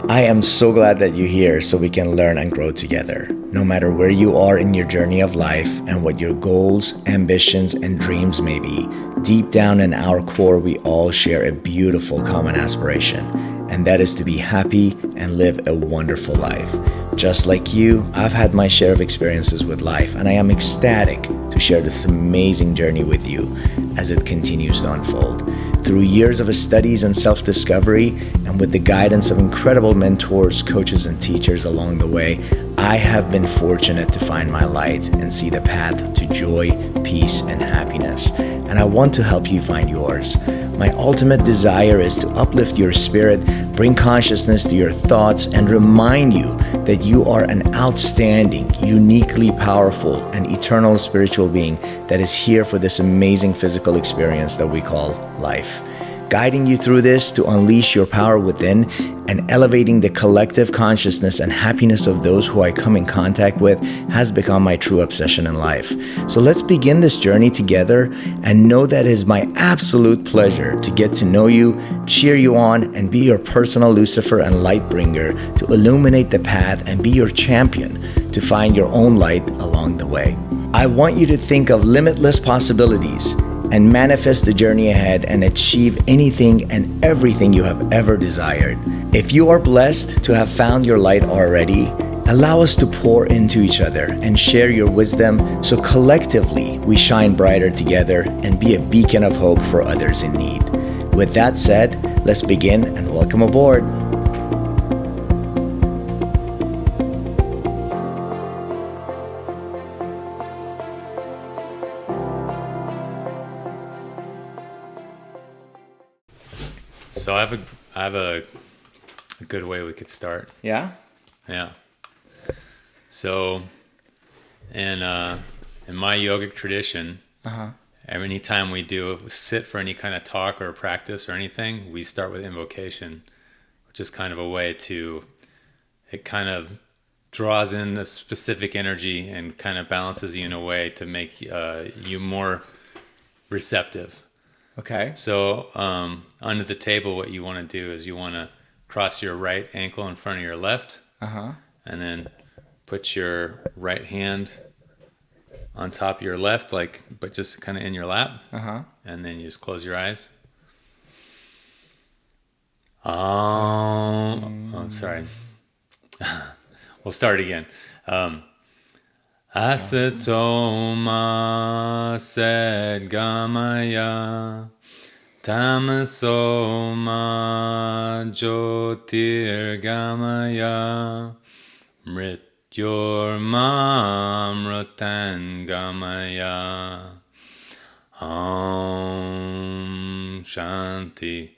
I am so glad that you're here so we can learn and grow together. No matter where you are in your journey of life and what your goals, ambitions, and dreams may be, deep down in our core, we all share a beautiful common aspiration, and that is to be happy and live a wonderful life. Just like you, I've had my share of experiences with life, and I am ecstatic to share this amazing journey with you as it continues to unfold. Through years of studies and self-discovery, and with the guidance of incredible mentors, coaches, and teachers along the way, I have been fortunate to find my light and see the path to joy, peace, and happiness. And I want to help you find yours. My ultimate desire is to uplift your spirit, bring consciousness to your thoughts, and remind you that you are an outstanding, uniquely powerful, and eternal spiritual being that is here for this amazing physical experience that we call life. Guiding you through this to unleash your power within and elevating the collective consciousness and happiness of those who I come in contact with has become my true obsession in life. So let's begin this journey together and know that it is my absolute pleasure to get to know you, cheer you on, and be your personal Lucifer and Lightbringer to illuminate the path and be your champion to find your own light along the way. I want you to think of limitless possibilities and manifest the journey ahead and achieve anything and everything you have ever desired. If you are blessed to have found your light already, allow us to pour into each other and share your wisdom so collectively we shine brighter together and be a beacon of hope for others in need. With that said, let's begin and welcome aboard. So I have a good way we could start. Yeah? Yeah. So in my yogic tradition, any time we do sit for any kind of talk or practice or anything, we start with invocation, which is kind of a way to, it kind of draws in a specific energy and kind of balances you in a way to make you more receptive. Okay. So under the table, what you want to do is you want to cross your right ankle in front of your left, and then put your right hand on top of your left, but just kind of in your lap, and then you just close your eyes. Oh, sorry. We'll start again. Asatoma Sadgamaya Tamasoma Jyotirgamaya Mrityormamrutangamaya Om Shanti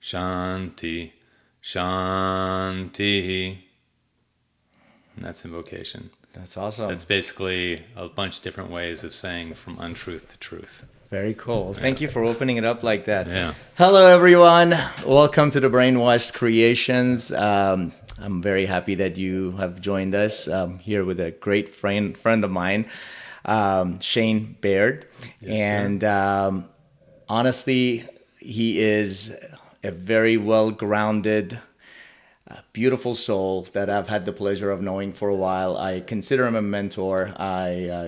Shanti Shanti. And that's invocation. That's awesome. It's basically a bunch of different ways of saying from untruth to truth. Very cool. Thank you for opening it up like that. Yeah. Hello, everyone. Welcome to the Brainwashed Creations. I'm very happy that you have joined us here with a great friend of mine, Shane Baird. Yes, and honestly, he is a very well-grounded, beautiful soul that I've had the pleasure of knowing for a while. I consider him a mentor.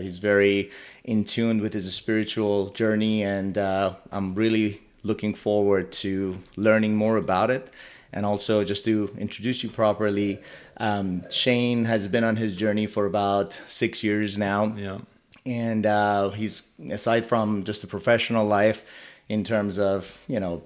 He's very in tune with his spiritual journey, and I'm really looking forward to learning more about it. And also, just to introduce you properly, Shane has been on his journey for about 6 years now. Yeah. And he's, aside from just a professional life in terms of,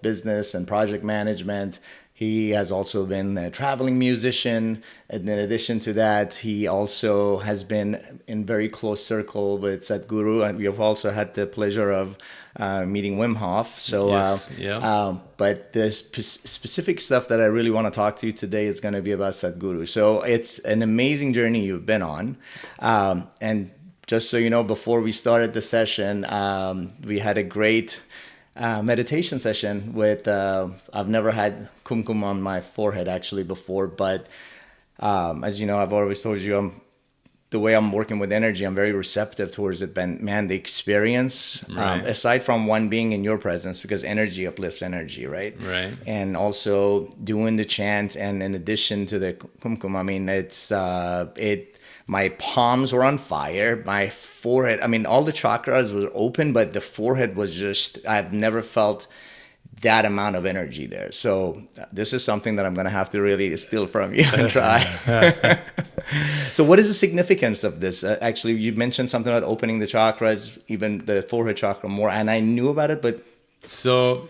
business and project management, he has also been a traveling musician. And in addition to that, he also has been in very close circle with Sadhguru. And we have also had the pleasure of meeting Wim Hof. So, Yes, yeah. but the specific stuff that I really want to talk to you today is going to be about Sadhguru. So it's an amazing journey you've been on. And just so you know, before we started the session, we had a great meditation session with, I've never had kumkum on my forehead actually before, but as you know, I've always told you I'm the way I'm working with energy, I'm very receptive towards it. But man, the experience, Right. aside from one being in your presence, because energy uplifts energy, right? Right. And also doing the chant, and in addition to the kumkum, I mean, my palms were on fire, my forehead, I mean, all the chakras were open, but the forehead was just, I've never felt that amount of energy there. So this is something that I'm going to have to really steal from you and try. So what is the significance of this? Actually, you mentioned something about opening the chakras, even the forehead chakra more, and I knew about it, but... So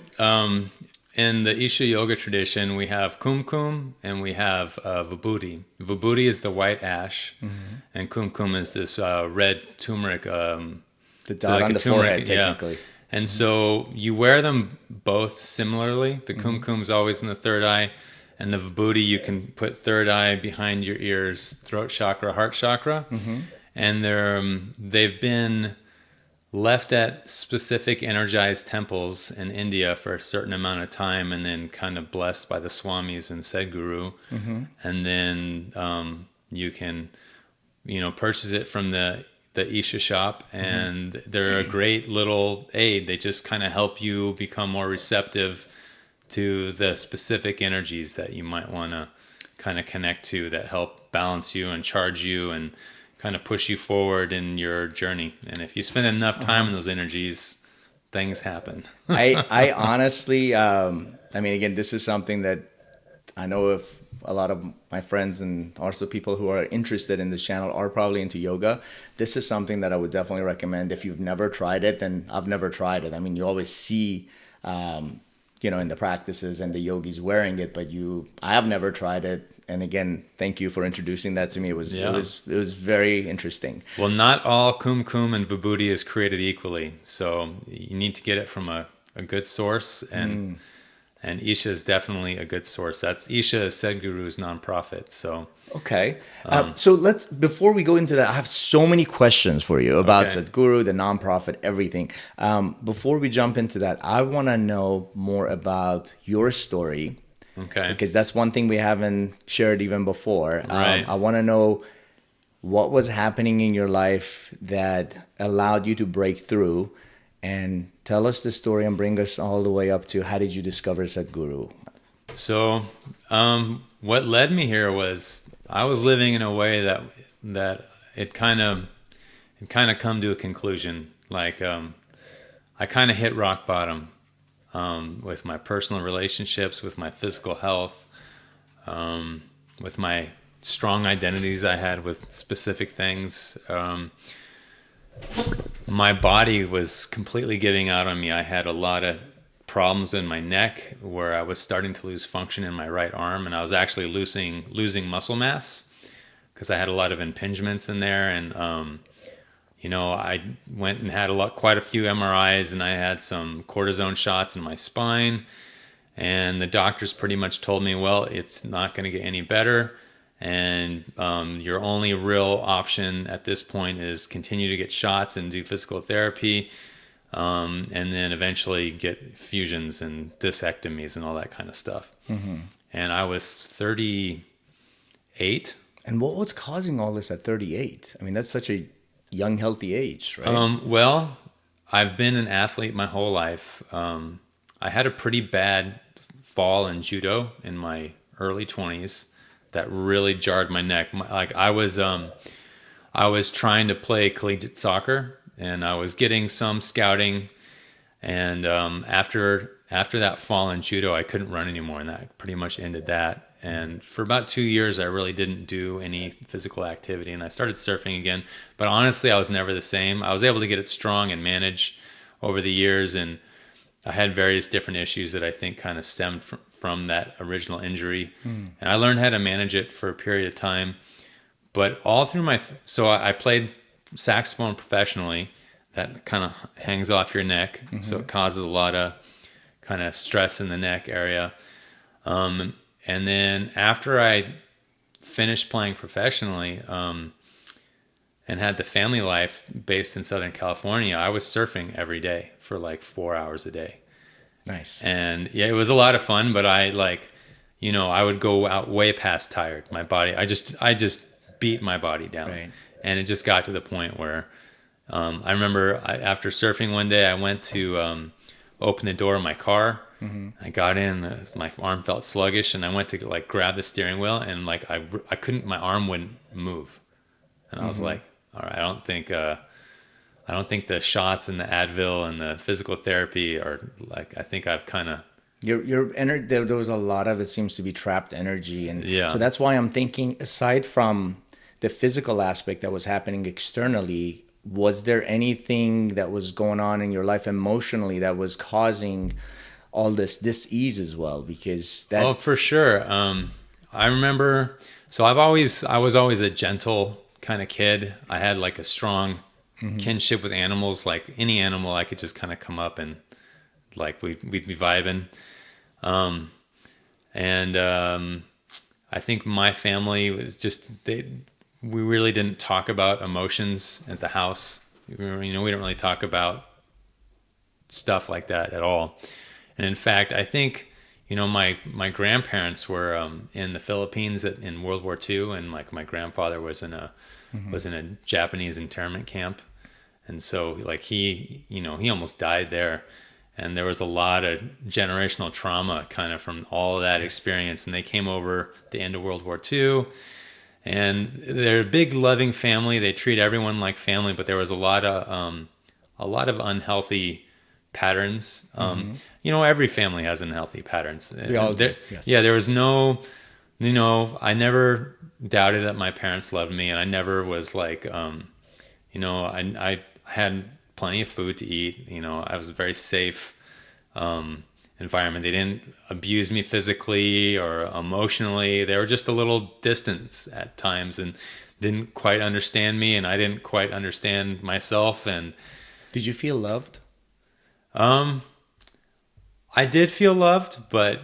in the Isha yoga tradition, we have kumkum and we have vibhuti. Vibhuti is the white ash, and kumkum is this red turmeric. The dot on the forehead, technically. Yeah. And so you wear them both similarly. The kumkum's always in the third eye, and the vibhuti you can put third eye, behind your ears, throat chakra, heart chakra. And they've been left at specific energized temples in India for a certain amount of time, and then kind of blessed by the swamis and Sadhguru. And then you can, purchase it from the Isha shop, and they're a great little aid. They just kind of help you become more receptive to the specific energies that you might want to kind of connect to, that help balance you and charge you and kind of push you forward in your journey. And if you spend enough time in those energies, things happen. I honestly, I mean, again, this is something that I know if a lot of my friends and also people who are interested in this channel are probably into yoga. This is something that I would definitely recommend. If you've never tried it, then I've never tried it. I mean, you always see, in the practices and the yogis wearing it, but I have never tried it. And again, thank you for introducing that to me. It was very interesting. Well, not all kumkum and vibhuti is created equally. So you need to get it from a good source, and Isha is definitely a good source. Isha is Sadhguru's nonprofit. So okay. So before we go into that, I have so many questions for you about Sadhguru, the nonprofit, everything. Before we jump into that, I want to know more about your story. Okay. Because that's one thing we haven't shared even before. Right. I want to know what was happening in your life that allowed you to break through, and tell us the story and bring us all the way up to how did you discover Sadhguru? So, what led me here was I was living in a way that it kind of come to a conclusion. Like, I kind of hit rock bottom, with my personal relationships, with my physical health, with my strong identities I had with specific things. My body was completely giving out on me. I had a lot of problems in my neck where I was starting to lose function in my right arm, and I was actually losing muscle mass because I had a lot of impingements in there. And I went and had quite a few MRIs, and I had some cortisone shots in my spine, and the doctors pretty much told me, well, it's not going to get any better. And your only real option at this point is continue to get shots and do physical therapy, and then eventually get fusions and disectomies and all that kind of stuff. And I was 38. And what was causing all this at 38? I mean, that's such a young, healthy age, right? Well, I've been an athlete my whole life. I had a pretty bad fall in judo in my early 20s. That really jarred my neck. I was trying to play collegiate soccer, and I was getting some scouting. And after that fall in judo, I couldn't run anymore, and that pretty much ended that. And for about 2 years, I really didn't do any physical activity, and I started surfing again. But honestly, I was never the same. I was able to get it strong and manage over the years, and I had various different issues that I think kind of stemmed from that original injury. And I learned how to manage it for a period of time. But all through so I played saxophone professionally. That kind of hangs off your neck. So it causes a lot of kind of stress in the neck area. And then after I finished playing professionally, and had the family life based in Southern California, I was surfing every day for like 4 hours a day. Nice. And yeah, it was a lot of fun, but I would go out way past tired. My body, I just beat my body down. Right. And it just got to the point where I remember after surfing one day, I went to open the door of my car. I got in, my arm felt sluggish, and I went to like grab the steering wheel, and like I couldn't, my arm wouldn't move. And I was like, all right, I don't think the shots and the Advil and the physical therapy are like, I think I've kind of, Your energy, there was a lot of it seems to be trapped energy. And Yeah. so that's why I'm thinking, aside from the physical aspect that was happening externally, was there anything that was going on in your life emotionally that was causing all this dis-ease as well? Because that, oh, for sure. I remember, so I was always a gentle kind of kid. I had like a strong kinship with animals. Like any animal, I could just kind of come up and like we'd be vibing. I think my family was just, we really didn't talk about emotions at the house. We didn't really talk about stuff like that at all. And in fact, I think, my grandparents were in the Philippines in World War II, and like my grandfather was in a Japanese internment camp. And so like he almost died there. And there was a lot of generational trauma kind of from all of that experience. And they came over at the end of World War II. And they're a big, loving family. They treat everyone like family, but there was a lot of unhealthy patterns. Every family has unhealthy patterns. They all do, yes. Yeah, there was no, I never doubted that my parents loved me, and I never was like, I had plenty of food to eat. I was a very safe environment. They didn't abuse me physically or emotionally. They were just a little distant at times and didn't quite understand me, and I didn't quite understand myself. And did you feel loved? I did feel loved, but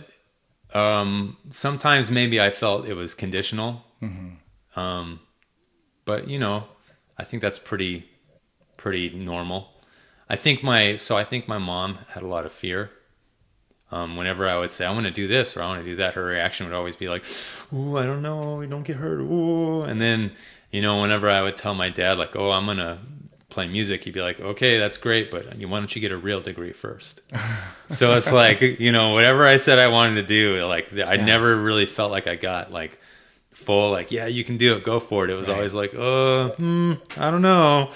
sometimes maybe I felt it was conditional. But I think that's pretty normal. I think my mom had a lot of fear. Whenever I would say, I want to do this or I want to do that, her reaction would always be like, ooh, I don't know, don't get hurt. Ooh. And then, whenever I would tell my dad, like, oh, I'm going to play music, he'd be like, okay, that's great, but why don't you get a real degree first? So it's like, whatever I said I wanted to do, like, I never really felt like I got like full, like, yeah, you can do it, go for it. It was always like, I don't know.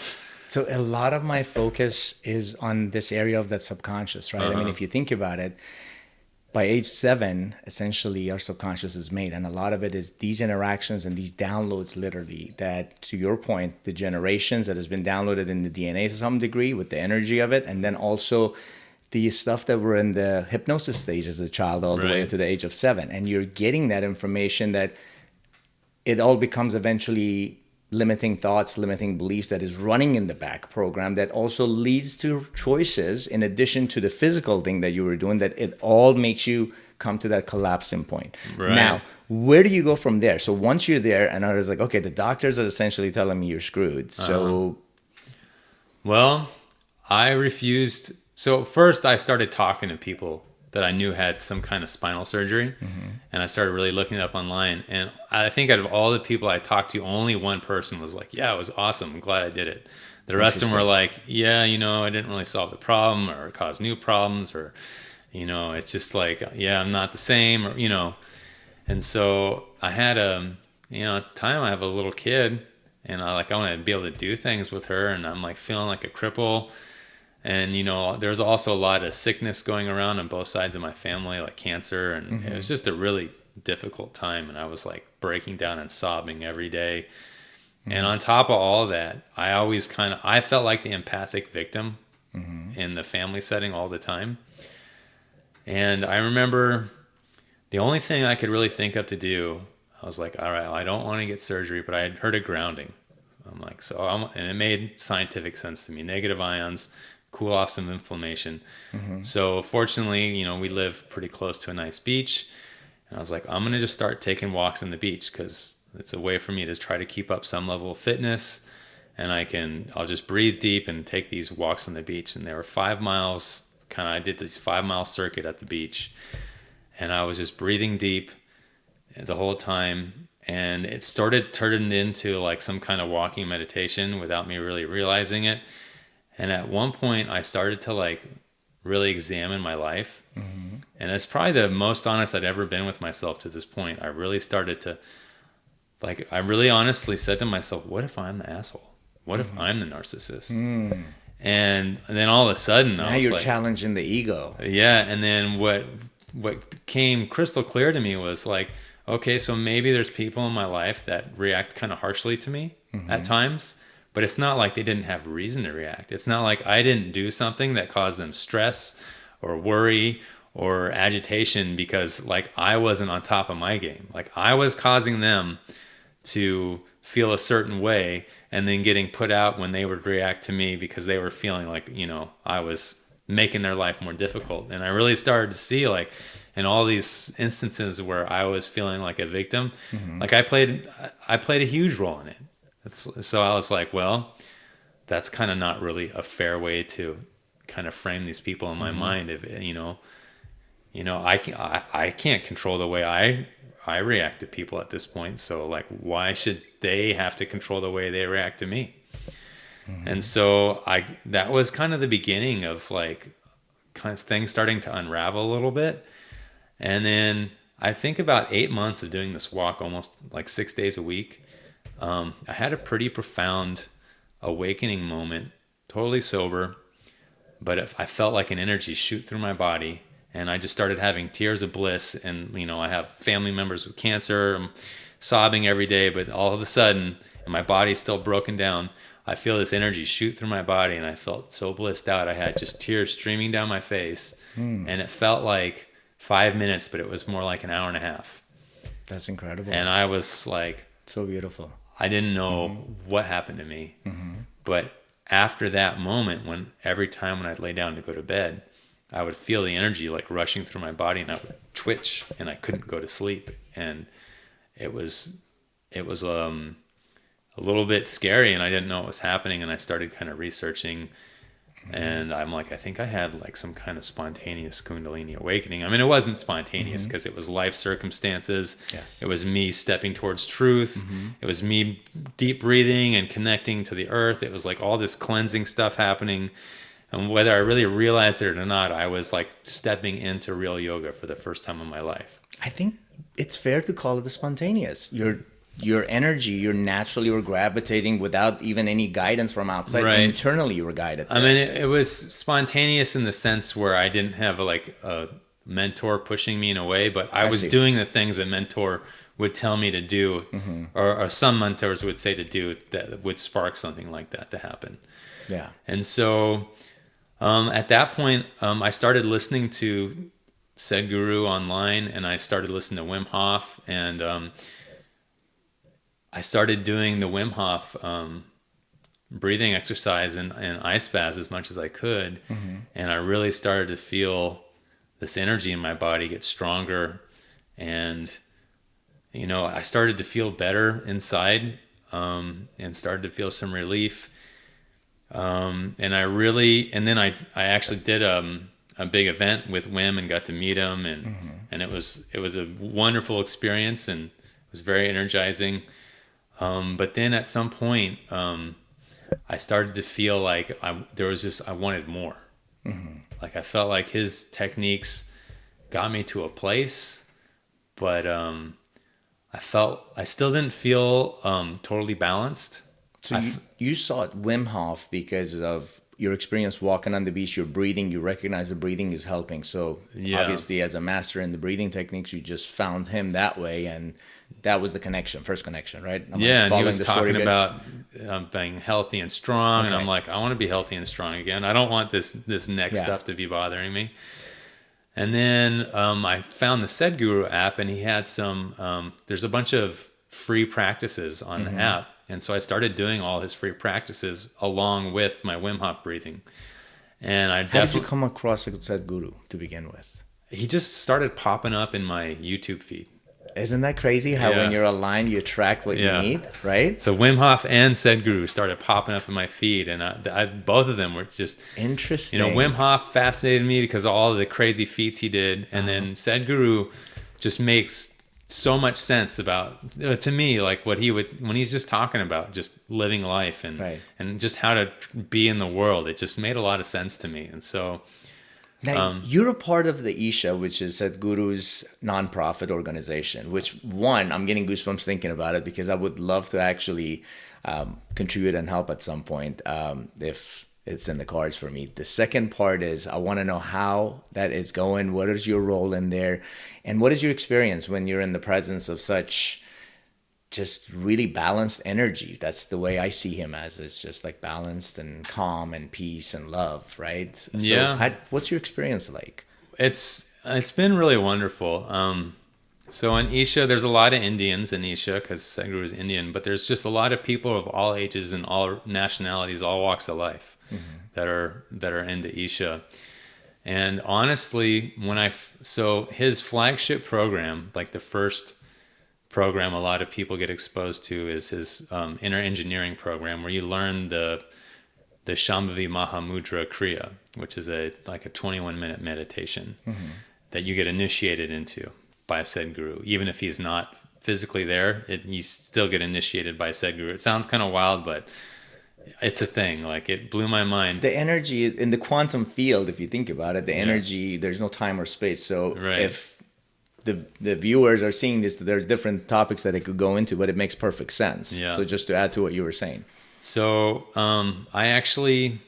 So a lot of my focus is on this area of that subconscious, right? I mean, if you think about it, by age 7, essentially our subconscious is made. And a lot of it is these interactions and these downloads, literally, that, to your point, the generations that has been downloaded in the DNA to some degree with the energy of it. And then also the stuff that were in the hypnosis stage as a child all the way to the age of 7. And you're getting that information that it all becomes eventually limiting thoughts, limiting beliefs that is running in the back program that also leads to choices in addition to the physical thing that you were doing, that it all makes you come to that collapsing point. Right. Now, where do you go from there? So once you're there and I was like, okay, the doctors are essentially telling me you're screwed. So, well, I refused. So first I started talking to people that I knew had some kind of spinal surgery. And I started really looking it up online. And I think out of all the people I talked to, only one person was like, yeah, it was awesome. I'm glad I did it. The rest of them were like, yeah, I didn't really solve the problem or cause new problems, or, it's just like, yeah, I'm not the same, or, And so I had at the time I have a little kid, and I want to be able to do things with her, and I'm like feeling like a cripple. And, there's also a lot of sickness going around on both sides of my family, like cancer. And it was just a really difficult time. And I was like breaking down and sobbing every day. And on top of all that, I always I felt like the empathic victim in the family setting all the time. And I remember the only thing I could really think of to do, I was like, all right, well, I don't want to get surgery, but I had heard of grounding. I'm like, and it made scientific sense to me. Negative ions cool off some inflammation. So fortunately, we live pretty close to a nice beach. And I was like, I'm going to just start taking walks on the beach because it's a way for me to try to keep up some level of fitness. And I'll just breathe deep and take these walks on the beach. And there were 5 miles, I did this 5-mile circuit at the beach. And I was just breathing deep the whole time. and it started turned into like some kind of walking meditation without me really realizing it. And at one point I started to like really examine my life. And it's probably the most honest I'd ever been with myself to this point. I really started to, like, I really honestly said to myself, what if I'm the asshole? What if I'm the narcissist? And then all of a sudden, Now I was you're like, challenging the ego. yeah. And then what became crystal clear to me was like, okay, so maybe there's people in my life that react kind of harshly to me at times, but it's not like they didn't have reason to react. It's not like I didn't do something that caused them stress or worry or agitation because like I wasn't on top of my game. Like I was causing them to feel a certain way and then getting put out when they would react to me because they were feeling like, you know, I was making their life more difficult. And I really started to see like in all these instances where I was feeling like a victim, like I played a huge role in it. So I was like, well, that's kind of not really a fair way to kind of frame these people in my mind. If I can't control the way I react to people at this point. So like, why should they have to control the way they react to me? And so that was kind of the beginning of like kind of things starting to unravel a little bit. And then I think about 8 months of doing this walk, almost like 6 days a week, I had a pretty profound awakening moment, totally sober, but I felt like an energy shoot through my body, and I just started having tears of bliss. And you know, I have family members with cancer. I'm sobbing every day, but all of a sudden, and my body's still broken down, I feel this energy shoot through my body, and I felt so blissed out. I had just tears streaming down my face, and it felt like 5 minutes, but it was more like an hour and a half. That's incredible. And I was like, so beautiful. I didn't know what happened to me. But after that moment, when every time when I'd lay down to go to bed, I would feel the energy like rushing through my body, and I would twitch, and I couldn't go to sleep. And it was a little bit scary, and I didn't know what was happening. And I started kind of researching, and I'm like, I think I had like some kind of spontaneous Kundalini awakening. I mean, it wasn't spontaneous because it was life circumstances. Yes. It was me stepping towards truth. It was me deep breathing and connecting to the earth. It was like all this cleansing stuff happening. And whether I really realized it or not, I was like stepping into real yoga for the first time in my life. I think it's fair to call it the spontaneous. Your energy, you're naturally were gravitating without even any guidance from outside. Right. Internally, you were guided. I mean, it was spontaneous in the sense where I didn't have like a mentor pushing me in a way, but I was doing the things a mentor would tell me to do, or some mentors would say to do that would spark something like that to happen. Yeah. And so at that point, I started listening to Sadhguru online, and I started listening to Wim Hof, and I started doing the Wim Hof breathing exercise and ice baths as much as I could. And I really started to feel this energy in my body get stronger. And, you know, I started to feel better inside and started to feel some relief. And then I actually did a big event with Wim and got to meet him. And it was a wonderful experience, and it was very energizing. But then at some point, I started to feel like I wanted more. Like I felt like his techniques got me to a place, but I still didn't feel totally balanced. So you saw it Wim Hof because of your experience walking on the beach, your breathing, you recognize the breathing is helping. So obviously as a master in the breathing techniques, you just found him that way, and that was the first connection, right? And he was talking about being healthy and strong, and I'm like, I want to be healthy and strong again. I don't want this neck stuff to be bothering me. And then I found the Sadhguru app, and he had there's a bunch of free practices on the app. And so I started doing all his free practices along with my Wim Hof breathing. And How did you come across Sadhguru to begin with? He just started popping up in my YouTube feed. Isn't that crazy how when you're aligned, you attract what you need, right? So Wim Hof and Sadhguru started popping up in my feed, and both of them were just interesting. You know, Wim Hof fascinated me because of all of the crazy feats he did, and then Sadhguru just makes so much sense about to me, like what he would when he's just talking about just living life and Right. and just how to be in the world. It just made a lot of sense to me, and so Now, you're a part of the Isha, which is Sadhguru's nonprofit organization, which one, I'm getting goosebumps thinking about it because I would love to actually contribute and help at some point if it's in the cards for me. The second part is I want to know how that is going. What is your role in there? And what is your experience when you're in the presence of such just really balanced energy? That's the way I see him as. It's just like balanced and calm and peace and love, right? So Yeah. what's your experience like? It's been really wonderful. So in Isha, there's a lot of Indians in Isha because Sadhguru is Indian, but there's just a lot of people of all ages and all nationalities, all walks of life that are into Isha. And honestly, so his flagship program, like the first program a lot of people get exposed to, is his inner engineering program, where you learn the Shambhavi Mahamudra Kriya, which is a 21-minute meditation that you get initiated into by Sadhguru. Even if he's not physically there, you still get initiated by Sadhguru. It sounds kind of wild, but it's a thing. Like, it blew my mind. The energy is in the quantum field. If you think about it, the energy, there's no time or space. So Right. if the viewers are seeing this, there's different topics that it could go into, but it makes perfect sense. Yeah. So just to add to what you were saying. So I actually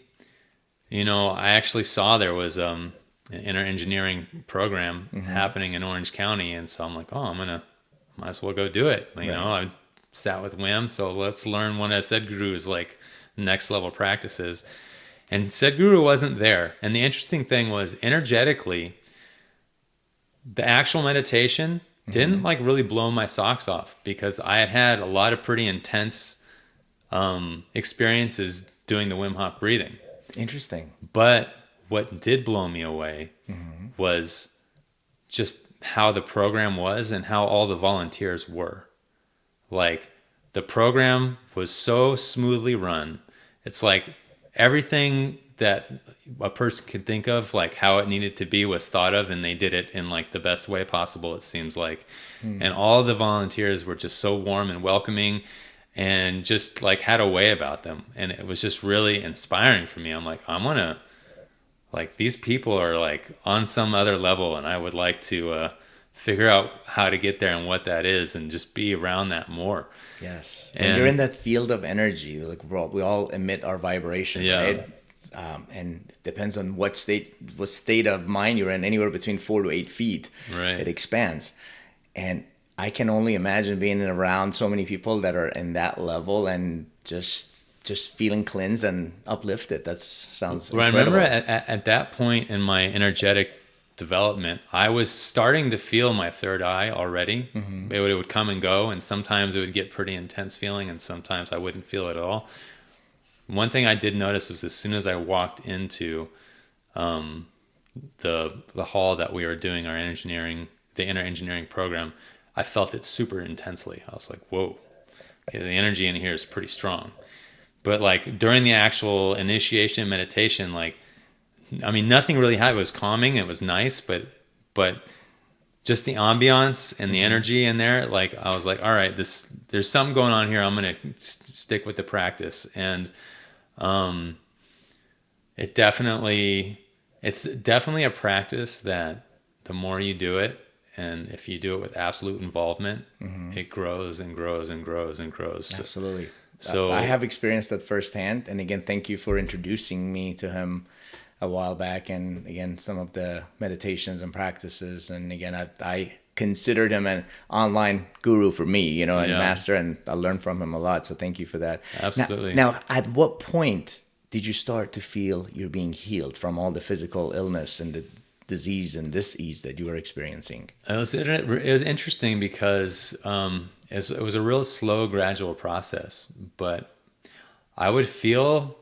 saw there was an inner engineering program happening in Orange County, and so I'm like, might as well go do it. You know, I sat with Wim, so let's learn one of Sadhguru's like next level practices. And Sadhguru wasn't there. And the interesting thing was, energetically, the actual meditation didn't like really blow my socks off, because I had a lot of pretty intense experiences doing the Wim Hof breathing. Interesting. But what did blow me away was just how the program was and how all the volunteers were. Like, the program was so smoothly run. It's like everything that a person could think of, like how it needed to be, was thought of, and they did it in like the best way possible, it seems like. And all the volunteers were just so warm and welcoming, and just like had a way about them. And it was just really inspiring for me. I'm like, these people are like on some other level, and I would like to figure out how to get there and what that is, and just be around that more. Yes. And And you're in that field of energy. Like we all emit our vibration, right? And depends on what state of mind you're in. Anywhere between 4 to 8 feet, Right. it expands. And I can only imagine being around so many people that are in that level and just feeling cleansed and uplifted. That sounds incredible. I remember at that point in my energetic development, I was starting to feel my third eye already. It would come and go, and sometimes it would get pretty intense feeling, and sometimes I wouldn't feel it at all. One thing I did notice was, as soon as I walked into the hall that we were doing our the inner engineering program, I felt it super intensely. I was like, whoa, okay, the energy in here is pretty strong. But like during the actual initiation meditation, like, I mean, nothing really happened. It was calming. It was nice, but just the ambiance and the energy in there, like, I was like, all right, there's something going on here. I'm going to stick with the practice. And it's definitely a practice that the more you do it, and if you do it with absolute involvement, it grows and grows and grows and grows. Absolutely. So I have experienced that firsthand. And again, thank you for introducing me to him a while back. And again, some of the meditations and practices. And again, I considered him an online guru for me, and master, and I learned from him a lot. So thank you for that. Absolutely. Now, at what point did you start to feel you're being healed from all the physical illness and the disease and disease that you were experiencing? It was interesting because it was a real slow, gradual process. But I would feel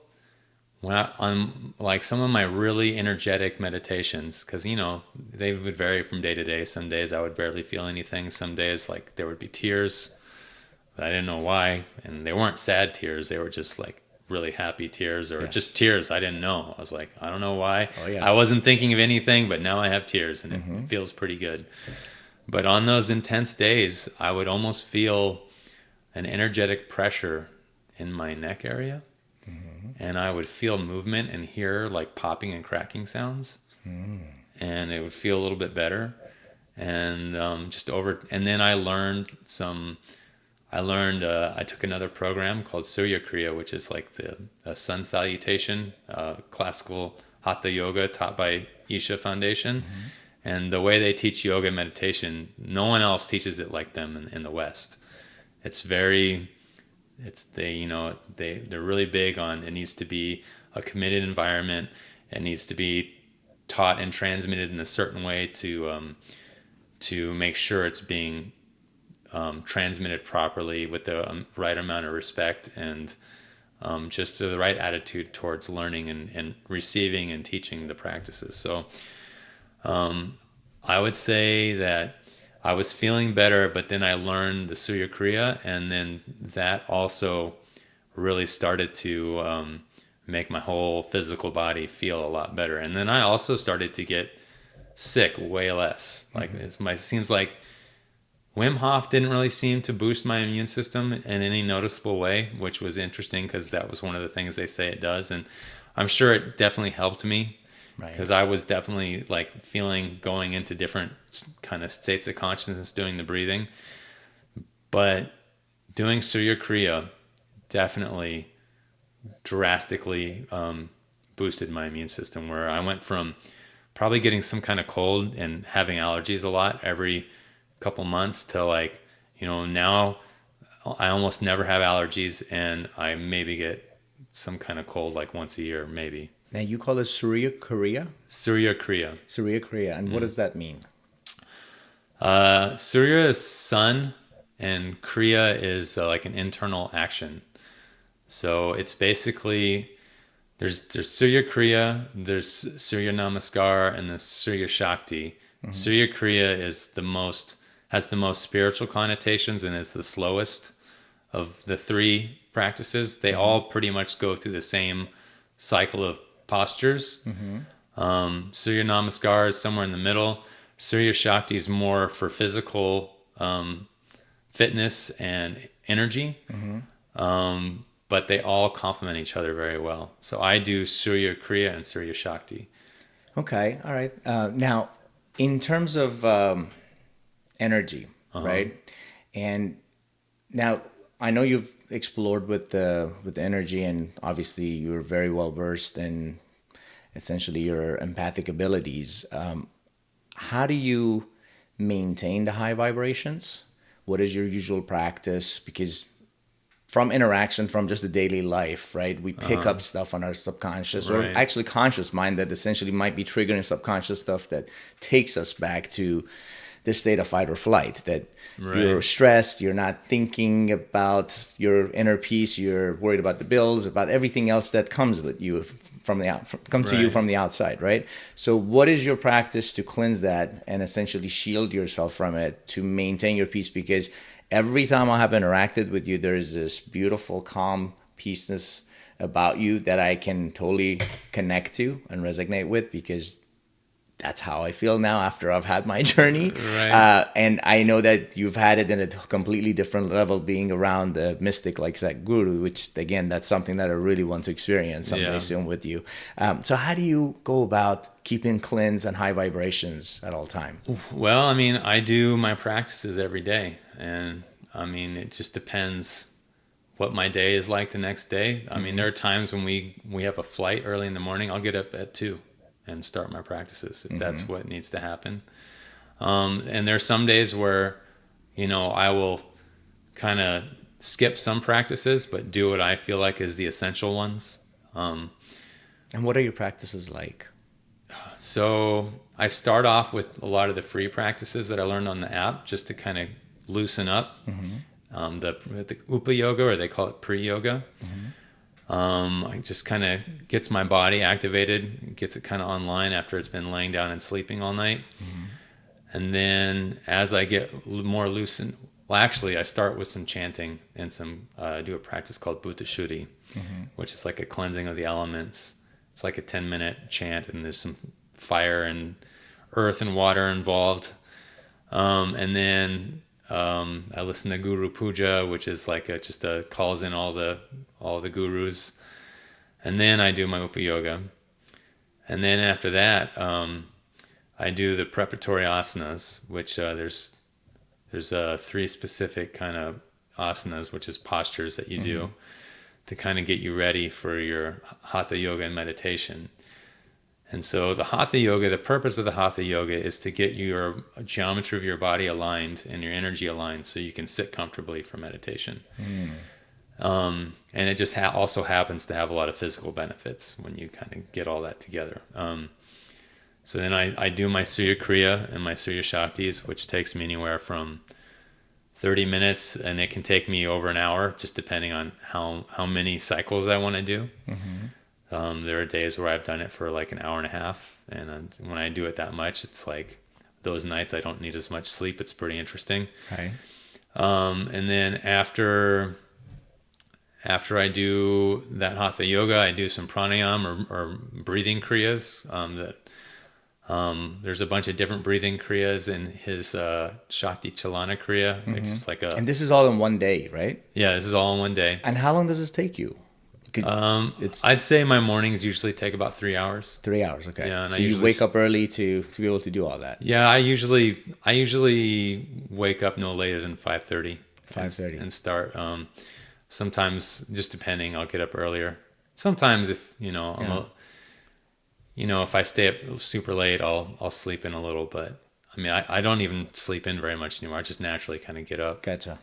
on like some of my really energetic meditations, because they would vary from day to day. Some days I would barely feel anything. Some days, like, there would be tears that I didn't know why, and they weren't sad tears. They were just like really happy tears, or just tears I didn't know. I was like, I don't know why. I wasn't thinking of anything, but now I have tears, and it feels pretty good. But on those intense days, I would almost feel an energetic pressure in my neck area. And I would feel movement and hear like popping and cracking sounds. And it would feel a little bit better. And and then I took another program called Surya Kriya, which is like the sun salutation, classical hatha yoga taught by Isha Foundation. And the way they teach yoga and meditation, no one else teaches it like them in the West. They're really big on, it needs to be a committed environment. It needs to be taught and transmitted in a certain way to make sure it's being transmitted properly with the right amount of respect and just the right attitude towards learning and receiving and teaching the practices. So I would say that I was feeling better, but then I learned the Surya Kriya, and then that also really started to make my whole physical body feel a lot better. And then I also started to get sick way less. Like it seems like Wim Hof didn't really seem to boost my immune system in any noticeable way, which was interesting because that was one of the things they say it does. And I'm sure it definitely helped me because I was definitely like feeling going into different kind of states of consciousness doing the breathing. But doing Surya Kriya definitely drastically boosted my immune system, where I went from probably getting some kind of cold and having allergies a lot every couple months to like, now I almost never have allergies, and I maybe get some kind of cold like once a year, maybe. Now you call it Surya Kriya? Surya Kriya. Surya Kriya. And what does that mean? Surya is sun, and Kriya is like an internal action. So it's basically, there's Surya Kriya, there's Surya Namaskar, and there's Surya Shakti. Surya Kriya has the most spiritual connotations and is the slowest of the three practices. They all pretty much go through the same cycle of postures. Surya Namaskar is somewhere in the middle. Surya Shakti is more for physical fitness and energy. But they all complement each other very well. So I do Surya Kriya and Surya Shakti. Okay, all right. Now, in terms of energy, right? And now I know you've explored with the energy, and obviously you're very well versed in essentially your empathic abilities. How do you maintain the high vibrations? What is your usual practice? Because from interaction, from just the daily life, right? We pick up stuff on our subconscious or actually conscious mind that essentially might be triggering subconscious stuff that takes us back to this state of fight or flight, that you're stressed, you're not thinking about your inner peace, you're worried about the bills, about everything else that comes with you to you from the outside, right? So what is your practice to cleanse that and essentially shield yourself from it to maintain your peace? Because every time I have interacted with you, there's this beautiful, calm peaceness about you that I can totally connect to and resonate with, because that's how I feel now after I've had my journey. And I know that you've had it in a completely different level, being around a mystic like Sadhguru, which again, that's something that I really want to experience someday soon with you. So how do you go about keeping cleanse and high vibrations at all time? Well, I mean, I do my practices every day. And I mean, it just depends what my day is like the next day. I mean, there are times when we have a flight early in the morning. I'll get up at 2 and start my practices if that's what needs to happen. And there's some days where, I will kind of skip some practices, but do what I feel like is the essential ones. And what are your practices like? So I start off with a lot of the free practices that I learned on the app just to kind of loosen up. The Upa Yoga, or they call it pre-yoga. It just kind of gets my body activated, gets it kind of online after it's been laying down and sleeping all night. And then as I get more loosened, well, actually, I start with some chanting and do a practice called Bhuta Shuddhi, which is like a cleansing of the elements. It's like a 10-minute chant, and there's some fire and earth and water involved. And then I listen to Guru Puja, which is like just calls in all the gurus. And then I do my Upa Yoga. And then after that, I do the preparatory asanas, which there's 3 specific kind of asanas, which is postures that you do to kind of get you ready for your Hatha Yoga and meditation. And so the Hatha Yoga, the purpose of the Hatha Yoga is to get your geometry of your body aligned and your energy aligned so you can sit comfortably for meditation. And it just also happens to have a lot of physical benefits when you kind of get all that together. So then I do my Surya Kriya and my Surya Shaktis, which takes me anywhere from 30 minutes, and it can take me over an hour, just depending on how many cycles I want to do. There are days where I've done it for like an hour and a half, and when I do it that much, it's like those nights I don't need as much sleep. It's pretty interesting. Right. And then after I do that Hatha Yoga, I do some pranayama or breathing kriyas. There's a bunch of different breathing kriyas in his Shakti Chalana Kriya. It's just like And this is all in one day, right? Yeah, this is all in one day. And how long does this take you? I'd say my mornings usually take about 3 hours. 3 hours, okay. Yeah, and so I you wake up early to be able to do all that. Yeah, I usually wake up no later than 5:30. 5:30. And start. Sometimes, just depending, I'll get up earlier. Sometimes, if if I stay up super late, I'll sleep in a little. But I mean, I don't even sleep in very much anymore. I just naturally kind of get up. Gotcha.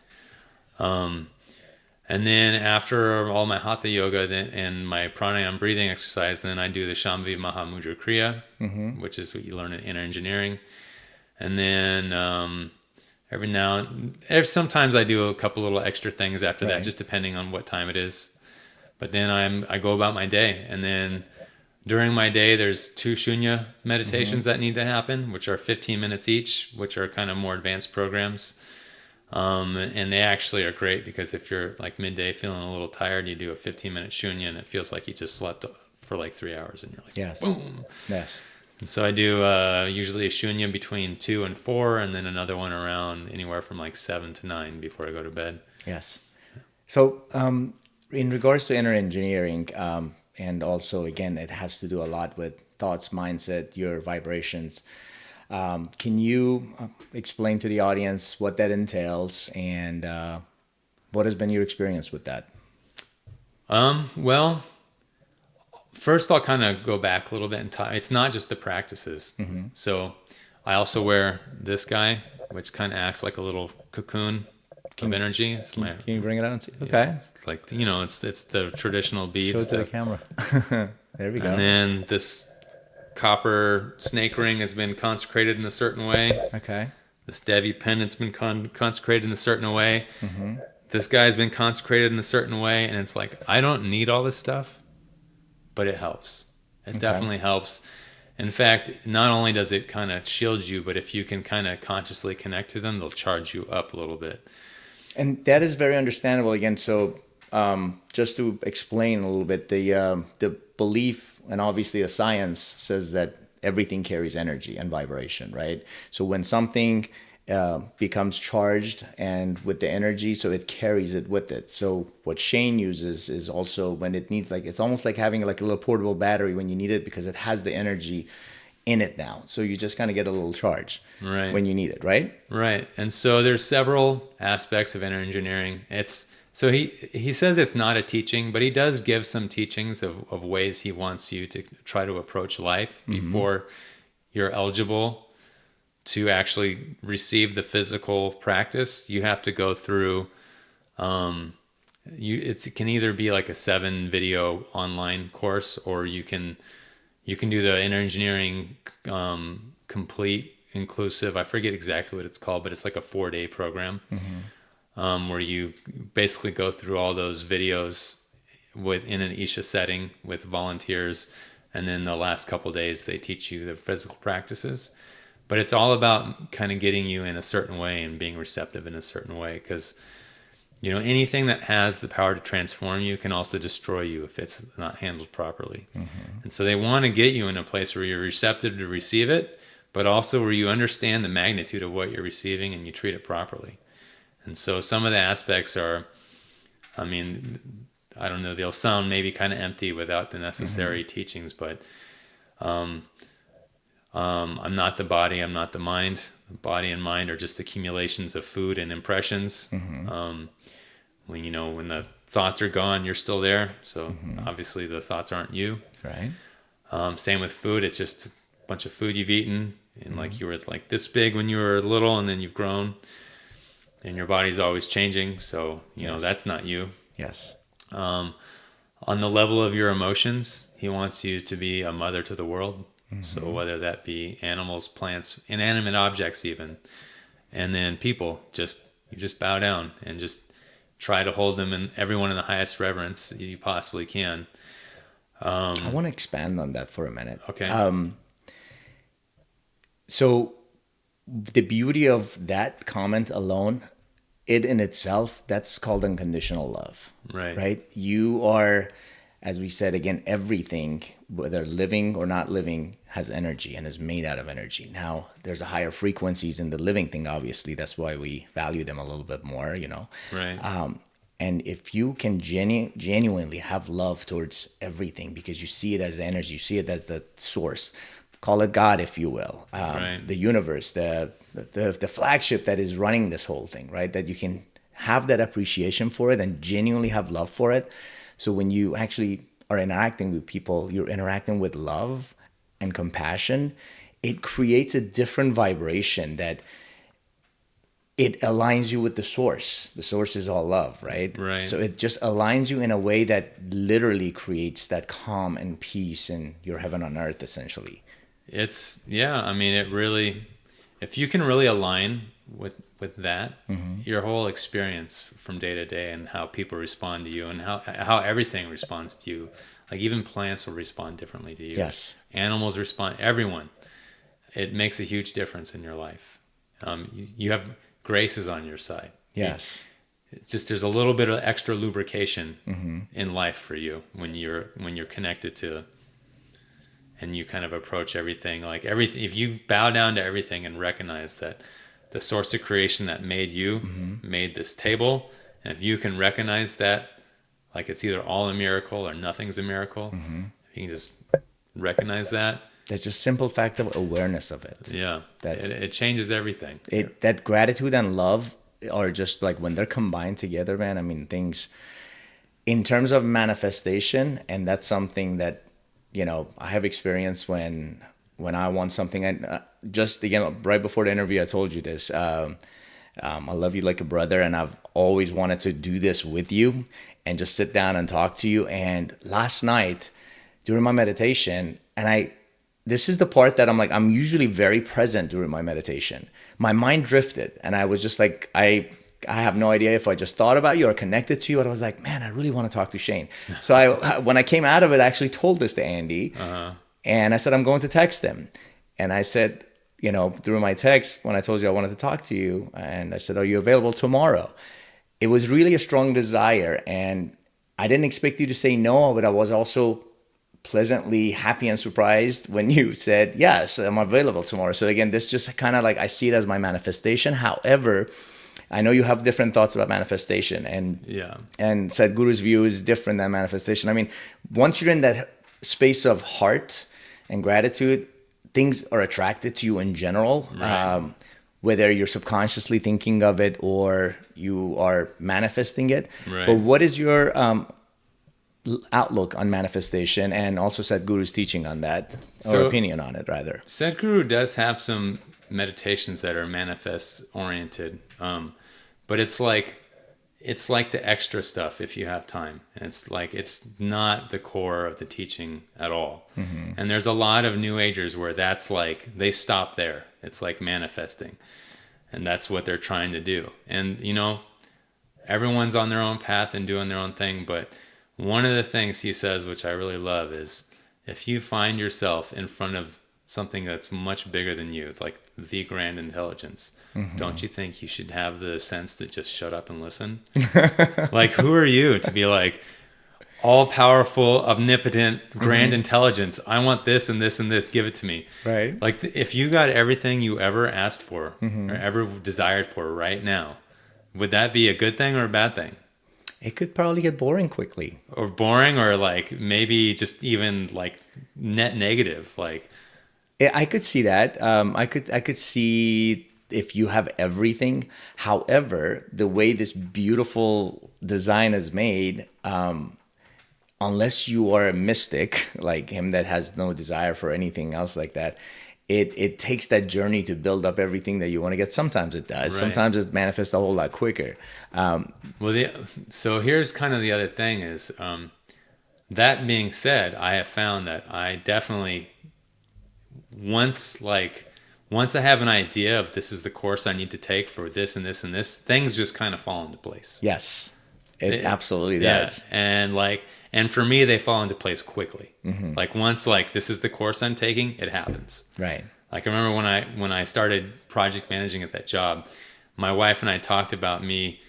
And then after all my Hatha Yoga and my pranayama breathing exercise, then I do the Shambhavi Mahamudra Kriya, which is what you learn in inner engineering. And then sometimes I do a couple little extra things after that, just depending on what time it is. But then I go about my day, and then during my day, there's 2 shunya meditations that need to happen, which are 15 minutes each, which are kind of more advanced programs. And they actually are great because if you're like midday feeling a little tired, you do a 15-minute shunya and it feels like you just slept for like 3 hours and you're like, yes, boom. Yes. And so I do usually a shunya between 2 and 4, and then another one around anywhere from like 7 to 9 before I go to bed. Yes. So in regards to inner engineering, and also again, it has to do a lot with thoughts, mindset, your vibrations. Can you explain to the audience what that entails and what has been your experience with that? Well, first I'll kind of go back a little bit in time. It's not just the practices. So I also wear this guy, which kind of acts like a little cocoon of energy. Can you bring it out and see? Okay. Yeah, it's like, it's the traditional beads. Show it to the camera. There we go. And then this copper snake ring has been consecrated in a certain way. Okay. This Devi pendant's been consecrated in a certain way. This guy's been consecrated in a certain way. And it's like, I don't need all this stuff, but it helps. It definitely helps. In fact, not only does it kind of shield you, but if you can kind of consciously connect to them, they'll charge you up a little bit. And that is very understandable. Again, so just to explain a little bit, the belief and obviously the science says that everything carries energy and vibration, right? So when something becomes charged and with the energy, so it carries it with it. So what Shane uses is also when it needs, like, it's almost like having like a little portable battery when you need it because it has the energy in it now. So you just kind of get a little charge when you need it, right? Right. And so there's several aspects of inner engineering. So he says it's not a teaching, but he does give some teachings of ways he wants you to try to approach life before you're eligible to actually receive the physical practice. You have to go through, it can either be like a 7-video online course, or you can do the inner engineering complete inclusive. I forget exactly what it's called, but it's like a 4-day program. Where you basically go through all those videos in an Isha setting with volunteers, and then the last couple of days they teach you the physical practices. But it's all about kind of getting you in a certain way and being receptive in a certain way, because anything that has the power to transform you can also destroy you if it's not handled properly. And so they want to get you in a place where you're receptive to receive it, but also where you understand the magnitude of what you're receiving and you treat it properly. And so some of the aspects are, I mean, I don't know, they'll sound maybe kind of empty without the necessary teachings, but I'm not the body, I'm not the mind. The body and mind are just accumulations of food and impressions. When the thoughts are gone, you're still there. So obviously the thoughts aren't you. Right. Same with food. It's just a bunch of food you've eaten, and like you were like this big when you were little, and then you've grown, and your body's always changing. So that's not you. Yes. On the level of your emotions, he wants you to be a mother to the world. So whether that be animals, plants, inanimate objects even, and then people, you just bow down and just try to hold them and everyone in the highest reverence you possibly can. I want to expand on that for a minute. Okay. So the beauty of that comment alone, it in itself, that's called unconditional love. Right. Right? You are, as we said again, everything, whether living or not living, has energy and is made out of energy. Now, there's a higher frequencies in the living thing, obviously. That's why we value them a little bit more, Right. And if you can genuinely have love towards everything, because you see it as energy, you see it as the source, call it God, if you will, Right. the universe, the flagship that is running this whole thing, right? That you can have that appreciation for it and genuinely have love for it. So when you actually are interacting with people, you're interacting with love and compassion. It creates a different vibration that it aligns you with the source. The source is all love, right? Right. So it just aligns you in a way that literally creates that calm and peace and your heaven on earth, essentially. It really, if you can really align with that, your whole experience from day to day and how people respond to you and how everything responds to you, like even plants will respond differently to you. Yes. Animals respond, everyone. It makes a huge difference in your life. You have graces on your side. Yes. It's just there's a little bit of extra lubrication in life for you when you're connected to, and you kind of approach everything like everything. If you bow down to everything and recognize that the source of creation that made you made this table, and if you can recognize that, like it's either all a miracle or nothing's a miracle, if you can just recognize that. That's just simple fact of awareness of it. Yeah, it changes everything. That gratitude and love are just like when they're combined together, man. I mean, things in terms of manifestation, and that's something that I have experienced when I want something. And just again, right before the interview, I told you this. I love you like a brother, and I've always wanted to do this with you and just sit down and talk to you. And last night during my meditation, and this is the part that I'm usually very present during my meditation. My mind drifted, and I was just like, I have no idea if I just thought about you or connected to you. And I was like, man, I really want to talk to Shane. So when I came out of it, I actually told this to Andy, and I said, I'm going to text him. And I said, through my text, when I told you I wanted to talk to you, and I said, are you available tomorrow? It was really a strong desire, and I didn't expect you to say no, but I was also pleasantly happy and surprised when you said, yes, I'm available tomorrow. So again, this just kind of like, I see it as my manifestation. However, I know you have different thoughts about manifestation, and Sadhguru's view is different than manifestation. I mean, once you're in that space of heart and gratitude, things are attracted to you in general, Right. Whether you're subconsciously thinking of it or you are manifesting it. Right. But what is your outlook on manifestation, and also Sadhguru's teaching on that, or opinion on it, rather? Sadhguru does have some meditations that are manifest oriented, but it's like the extra stuff if you have time. And it's not the core of the teaching at all. And there's a lot of New Agers where that's like they stop there. It's like manifesting, and that's what they're trying to do. And everyone's on their own path and doing their own thing, but one of the things he says, which I really love, is if you find yourself in front of something that's much bigger than you, like the grand intelligence, don't you think you should have the sense to just shut up and listen? Like, who are you to be like, all powerful, omnipotent, grand intelligence. I want this and this and this. Give it to me. Right. Like if you got everything you ever asked for or ever desired for right now, would that be a good thing or a bad thing? It could probably get boring quickly. Or boring, or like maybe just even like net negative. Like, Yeah, I could see that. I could see if you have everything. However, the way this beautiful design is made, unless you are a mystic like him that has no desire for anything else like that, it takes that journey to build up everything that you want to get. Sometimes it does. Right. Sometimes it manifests a whole lot quicker. so here's kind of the other thing is, that being said, I have found that I definitely once I have an idea of this is the course I need to take for this and this and this, things just kind of fall into place. Yes, it absolutely Yeah, does. and for me, they fall into place quickly. Like once this is the course I'm taking, it happens. Right. Like I remember when I started project managing at that job, my wife and I talked about me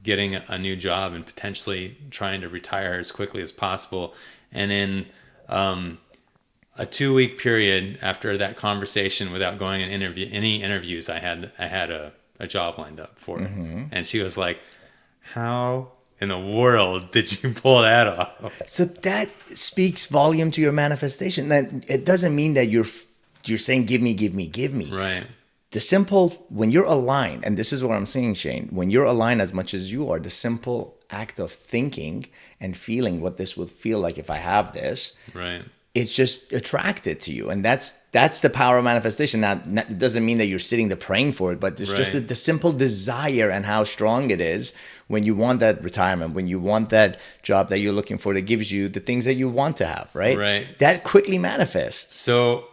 getting a new job and potentially trying to retire as quickly as possible. And in a 2-week period after that conversation, without going and any interviews, I had a job lined up for it. And she was like, "How in the world did you pull that off?" So that speaks volume to your manifestation. That it doesn't mean that you're saying give me, give me, give me. Right. The simple, when you're aligned, and this is what I'm saying, Shane, when you're aligned as much as you are, the simple act of thinking and feeling what this would feel like if I have this, Right. it's just attracted to you. And that's the power of manifestation. Now, it doesn't mean that you're sitting there praying for it, but it's just Right. the simple desire and how strong it is when you want that retirement, when you want that job that you're looking for that gives you the things that you want to have, right? Right. That quickly manifests. So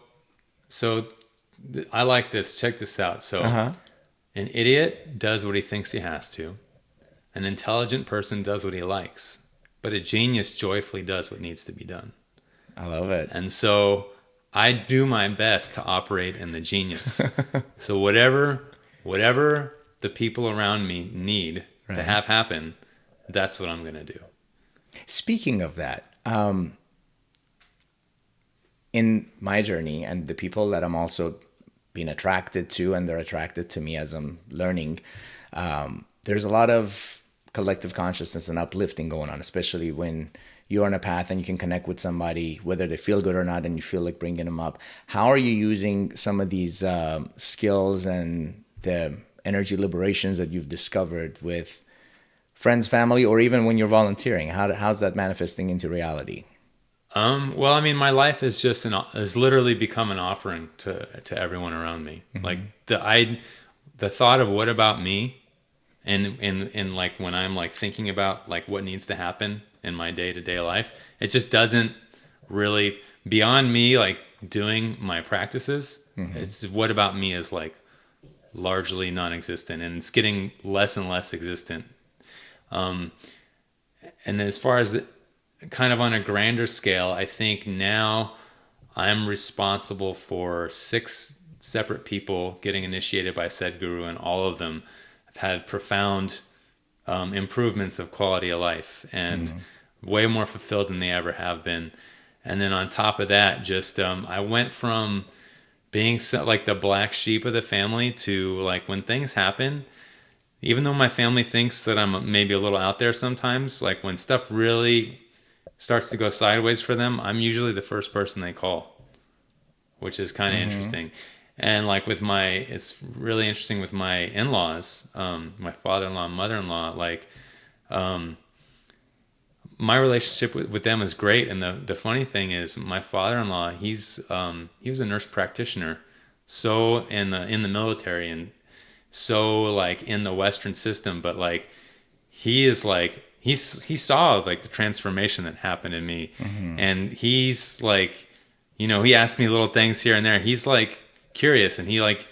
I like this. Check this out. So an idiot does what he thinks he has to. An intelligent person does what he likes. But a genius joyfully does what needs to be done. I love it. And so I do my best to operate in the genius. So whatever the people around me need to have happen, that's what I'm going to do. Speaking of that, in my journey and the people that I'm also being attracted to and they're attracted to me as I'm learning, there's a lot of collective consciousness and uplifting going on, especially when you're on a path and you can connect with somebody, whether they feel good or not, and you feel like bringing them up. How are you using some of these skills and the energy liberations that you've discovered with friends, family, or even when you're volunteering? How's that manifesting into reality? Well, I mean, my life is has literally become an offering to everyone around me. Like the thought of what about me, and like when I'm like thinking about like what needs to happen in my day-to-day life, it just doesn't really, beyond me like doing my practices, it's what about me is like largely non-existent, and it's getting less and less existent. And as far as kind of on a grander scale, I think now I'm responsible for 6 separate people getting initiated by Sadhguru, and all of them have had profound improvements of quality of life and way more fulfilled than they ever have been. And then on top of that, just I went from being like the black sheep of the family to like when things happen, even though my family thinks that I'm maybe a little out there sometimes, like when stuff really starts to go sideways for them, I'm usually the first person they call, which is kind of interesting. And like it's really interesting with my in-laws, my father-in-law and mother-in-law, like my relationship with them is great. And the funny thing is my father-in-law, he was a nurse practitioner, so in the military and so like in the Western system, but like he is like, he saw like the transformation that happened in me. And he's like, he asked me little things here and there. He's like curious, and he like,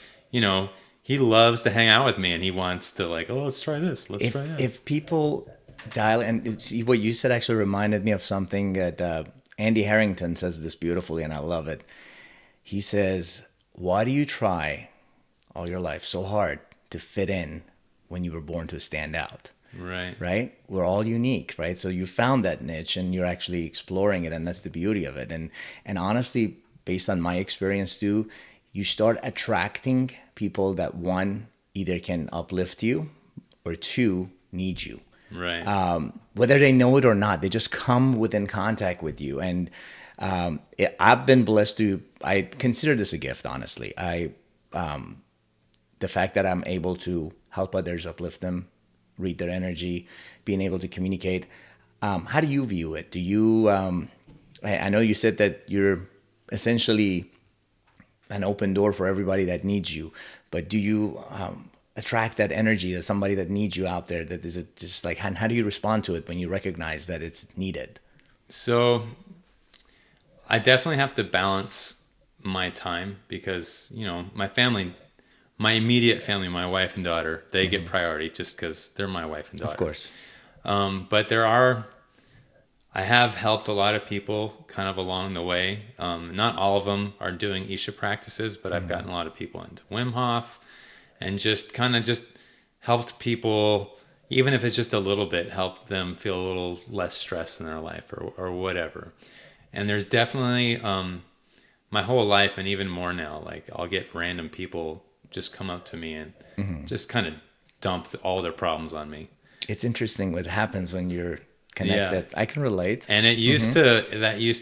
he loves to hang out with me, and he wants to like, oh, let's try this. Let's try that. If people dial, and see what you said actually reminded me of something that Andy Harrington says this beautifully, and I love it. He says, why do you try all your life so hard to fit in when you were born to stand out? Right. right? We're all unique, right? So you found that niche and you're actually exploring it, and that's the beauty of it. And honestly, based on my experience too, you start attracting people that, one, either can uplift you, or two, need you. Right. Whether they know it or not, they just come within contact with you. And I've been blessed to, I consider this a gift, honestly. The fact that I'm able to help others, uplift them, read their energy, being able to communicate. How do you view it? Do you, I know you said that you're essentially an open door for everybody that needs you, but do you attract that energy to somebody that needs you out there? That is it just like, how do you respond to it when you recognize that it's needed? So I definitely have to balance my time because, my family, my immediate family, my wife and daughter, they get priority just because they're my wife and daughter. Of course. But I have helped a lot of people kind of along the way. Not all of them are doing Isha practices, but I've gotten a lot of people into Wim Hof and just kind of just helped people, even if it's just a little bit, help them feel a little less stress in their life or whatever. And there's definitely my whole life and even more now, like I'll get random people just come up to me and just kind of dump all their problems on me. It's interesting what happens when you're connected. Yeah. I can relate. And that used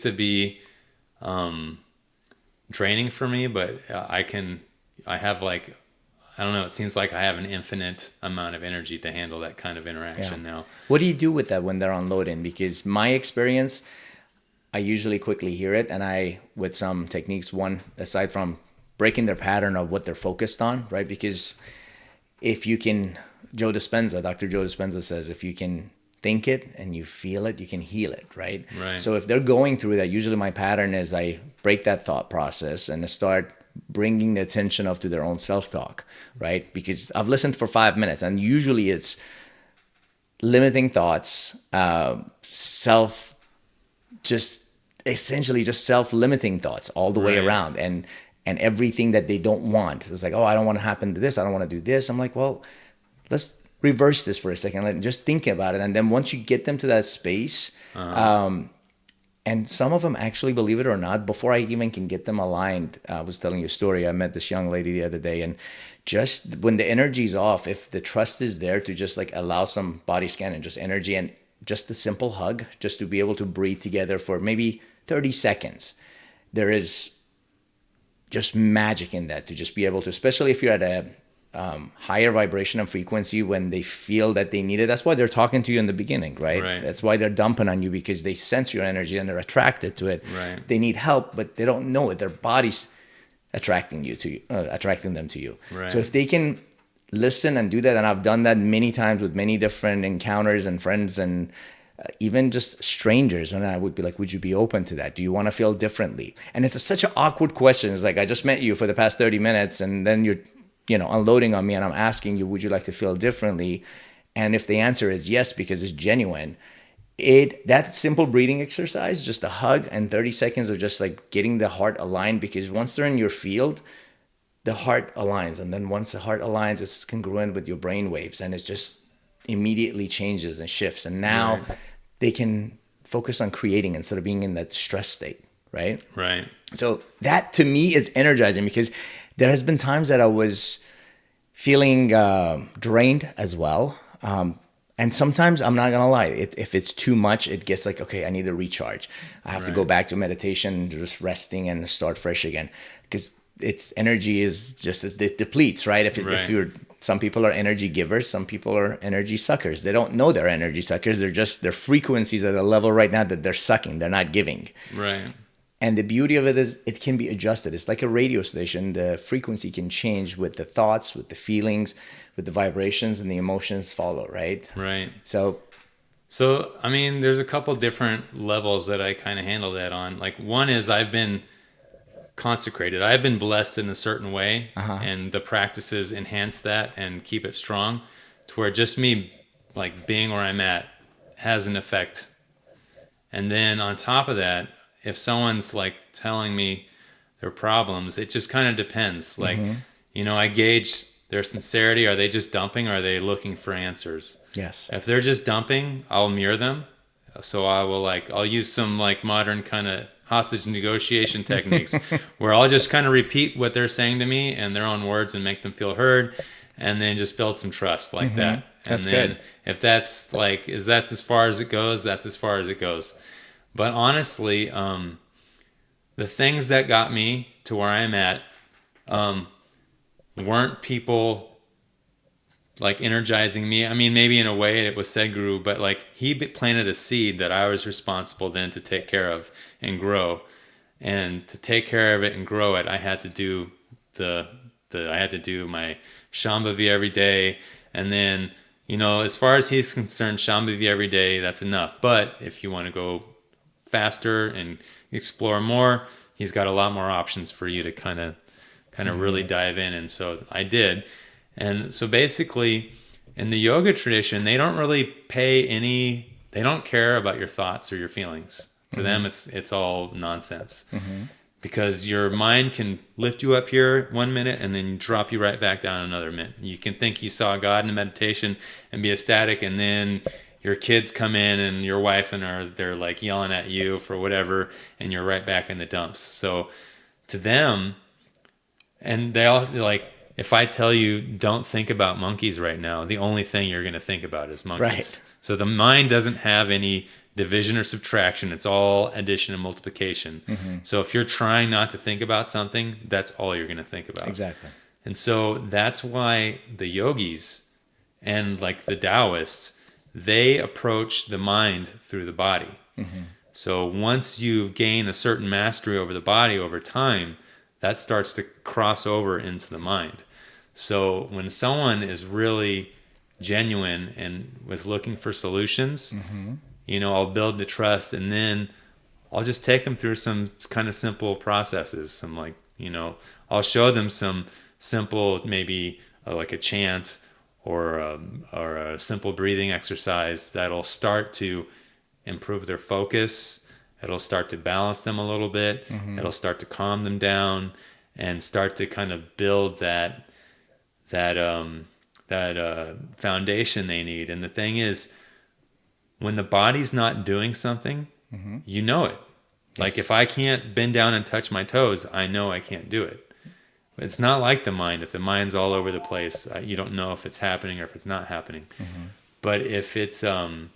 to be draining for me, but I have like, I don't know, it seems like I have an infinite amount of energy to handle that kind of interaction now. What do you do with that when they're unloading? Because my experience, I usually quickly hear it, and with some techniques, one, aside from breaking their pattern of what they're focused on, right? Because if you can, Dr. Joe Dispenza says, if you can think it and you feel it, you can heal it, right? Right. So if they're going through that, usually my pattern is I break that thought process and I start bringing the attention up to their own self-talk, right? Because I've listened for 5 minutes, and usually it's limiting thoughts, essentially just self-limiting thoughts all the way around, and everything that they don't want. It's like, oh, I don't want to happen to this. I don't want to do this. I'm like, well, let's reverse this for a second. Just think about it. And then once you get them to that space, and some of them actually, believe it or not, before I even can get them aligned, I was telling you a story. I met this young lady the other day, and just when the energy's off, if the trust is there to just like allow some body scan and just energy and just a simple hug, just to be able to breathe together for maybe 30 seconds, there is just magic in that, to just be able to, especially if you're at a higher vibration and frequency, when they feel that they need it. That's why they're talking to you in the beginning, right? That's why they're dumping on you, because they sense your energy and they're attracted to it. Right. They need help, but they don't know it. Their body's attracting them to you. Right. So if they can listen and do that, and I've done that many times with many different encounters and friends and even just strangers, and I would be like, would you be open to that? Do you want to feel differently? And it's such an awkward question. It's like, I just met you for the past 30 minutes and then you're unloading on me, and I'm asking you, would you like to feel differently? And if the answer is yes, because it's genuine, that simple breathing exercise, just a hug and 30 seconds of just like getting the heart aligned, because once they're in your field, the heart aligns. And then once the heart aligns, it's congruent with your brain waves, and it just immediately changes and shifts. And now they can focus on creating instead of being in that stress state, right? Right. So that to me is energizing, because there has been times that I was feeling drained as well. And sometimes, I'm not going to lie, if it's too much, it gets like, okay, I need to recharge. I have to go back to meditation, just resting and start fresh again. Because its energy is just, it depletes, right? If some people are energy givers, some people are energy suckers. They don't know they're energy suckers. Their frequencies at a level right now that they're sucking. They're not giving. Right. And the beauty of it is it can be adjusted. It's like a radio station. The frequency can change with the thoughts, with the feelings, with the vibrations, and the emotions follow, right? Right. So, I mean, there's a couple different levels that I kind of handle that on. Like, one is I've been consecrated. I've been blessed in a certain way, and the practices enhance that and keep it strong, to where just me like being where I'm at has an effect. And then on top of that, if someone's like telling me their problems, it just kind of depends. Like, I gauge their sincerity. Are they just dumping? Or are they looking for answers? Yes. If they're just dumping, I'll mirror them. So I'll use some like modern kind of hostage negotiation techniques where I'll just kind of repeat what they're saying to me in their own words and make them feel heard, and then just build some trust like that. And That's then good. if that's like, that's as far as it goes, that's as far as it goes. But honestly, the things that got me to where I'm at weren't people like energizing me. I mean, maybe in a way it was Sadhguru, but like he planted a seed that I was responsible then to take care of and grow. And to take care of it and grow it, I had to do I had to do my Shambhavi every day. And then, as far as he's concerned, Shambhavi every day, that's enough. But if you want to go faster and explore more, he's got a lot more options for you to kind of really dive in. And so I did. And so basically in the yoga tradition, they don't really they don't care about your thoughts or your feelings. To them, it's all nonsense. Because your mind can lift you up here 1 minute and then drop you right back down another minute. You can think you saw God in meditation and be ecstatic, and then your kids come in and your wife they're like yelling at you for whatever, and you're right back in the dumps. So to them, and they also like, if I tell you don't think about monkeys right now, the only thing you're going to think about is monkeys. Right. So the mind doesn't have any division or subtraction. It's all addition and multiplication. So if you're trying not to think about something, that's all you're going to think about. Exactly. And so that's why the yogis and like the Taoists, they approach the mind through the body. So once you've gained a certain mastery over the body over time, that starts to cross over into the mind. So when someone is really genuine and was looking for solutions, I'll build the trust, and then I'll just take them through some kind of simple processes. Some like, I'll show them some simple, maybe like a chant or a simple breathing exercise that'll start to improve their focus. It'll start to balance them a little bit. It'll start to calm them down and start to kind of build that foundation they need. And the thing is, when the body's not doing something, you know it. Like if I can't bend down and touch my toes, I know I can't do it. It's not like the mind. If the mind's all over the place, you don't know if it's happening or if it's not happening. But if it's, when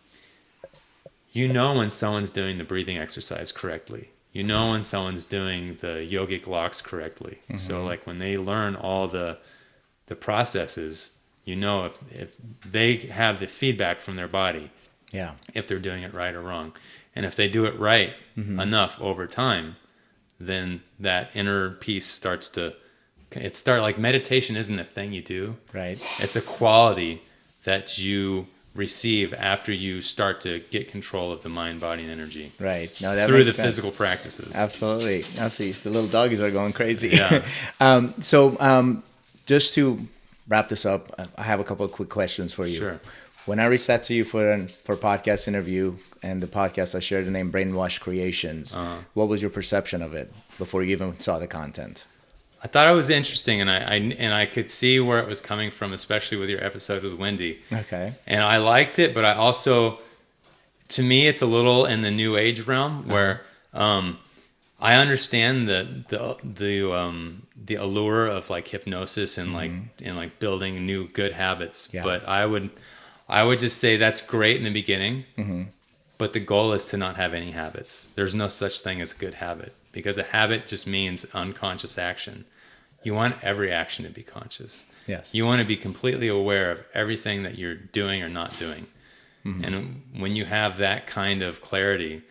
someone's doing the breathing exercise correctly. When someone's doing the yogic locks correctly. So like when they learn all the processes, if they have the feedback from their body, if they're doing it right or wrong. And if they do it right enough over time, then that inner peace starts like meditation isn't a thing you do. Right. It's a quality that you receive after you start to get control of the mind, body, and energy. Right. No, that through makes the sense. physical practices. Absolutely. The little doggies are going crazy. Yeah. Just to wrap this up, I have a couple of quick questions for you. Sure. When I reached out to you for podcast interview and the podcast, I shared the name Brainwash Creations. What was your perception of it before you even saw the content? I thought it was interesting, and I could see where it was coming from, especially with your episode with Wendy. Okay. And I liked it, but I also, to me, it's a little in the new age realm where I understand the allure of like hypnosis and like building new good habits. Yeah. But I would just say that's great in the beginning, but the goal is to not have any habits. There's no such thing as a good habit, because a habit just means unconscious action. You want every action to be conscious. Yes. You want to be completely aware of everything that you're doing or not doing. And when you have that kind of clarity,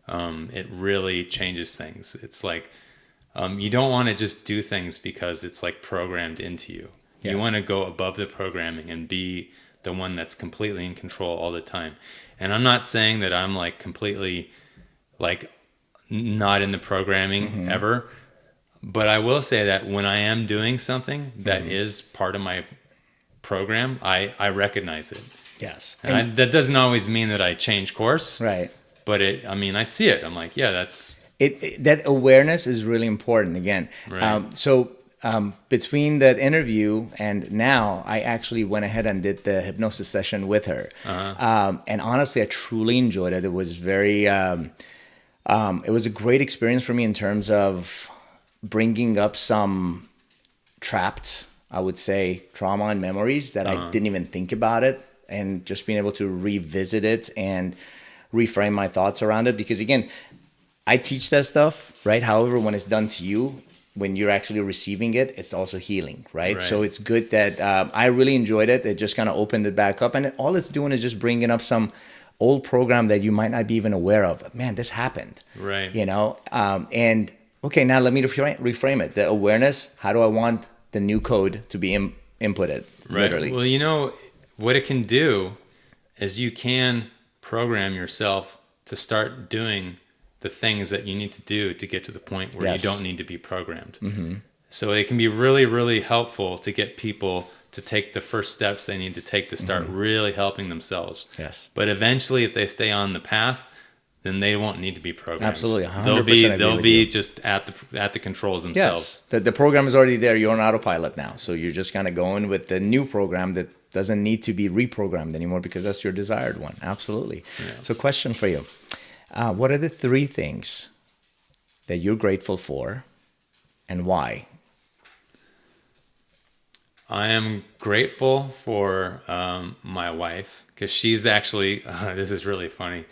it really changes things. It's like you don't want to just do things because it's like programmed into you. Yes. You want to go above the programming and be the one that's completely in control all the time. And I'm not saying that I'm like completely like not in the programming ever, but I will say that when I am doing something that is part of my program, I recognize it. Yes. And that doesn't always mean that I change course. Right. But I see it. I'm like, yeah, that's... That awareness is really important again. Right. So between that interview and now, I actually went ahead and did the hypnosis session with her. And honestly, I truly enjoyed it. It was it was a great experience for me in terms of bringing up some trapped, I would say, trauma and memories that I didn't even think about it, and just being able to revisit it and reframe my thoughts around it. Because again, I teach that stuff, right? However, when it's done to you, when you're actually receiving it, it's also healing, right? So it's good that I really enjoyed it. It just kind of opened it back up. And all it's doing is just bringing up some old program that you might not be even aware of. Man, this happened. Right. You know? And okay, now let me reframe it. The awareness, how do I want the new code to be inputted? Right. Literally. Well, you know, what it can do is you can program yourself to start doing the things that you need to do to get to the point where you don't need to be programmed. So it can be really, really helpful to get people to take the first steps they need to take to start really helping themselves. Yes. But eventually, if they stay on the path, then they won't need to be programmed. Absolutely, 100% They'll be just at the controls themselves. Yes, the program is already there. You're on autopilot now, so you're just kind of going with the new program that doesn't need to be reprogrammed anymore because that's your desired one. Absolutely. Yeah. So, question for you: what are the 3 things that you're grateful for, and why? I am grateful for my wife, because she's actually. This is really funny.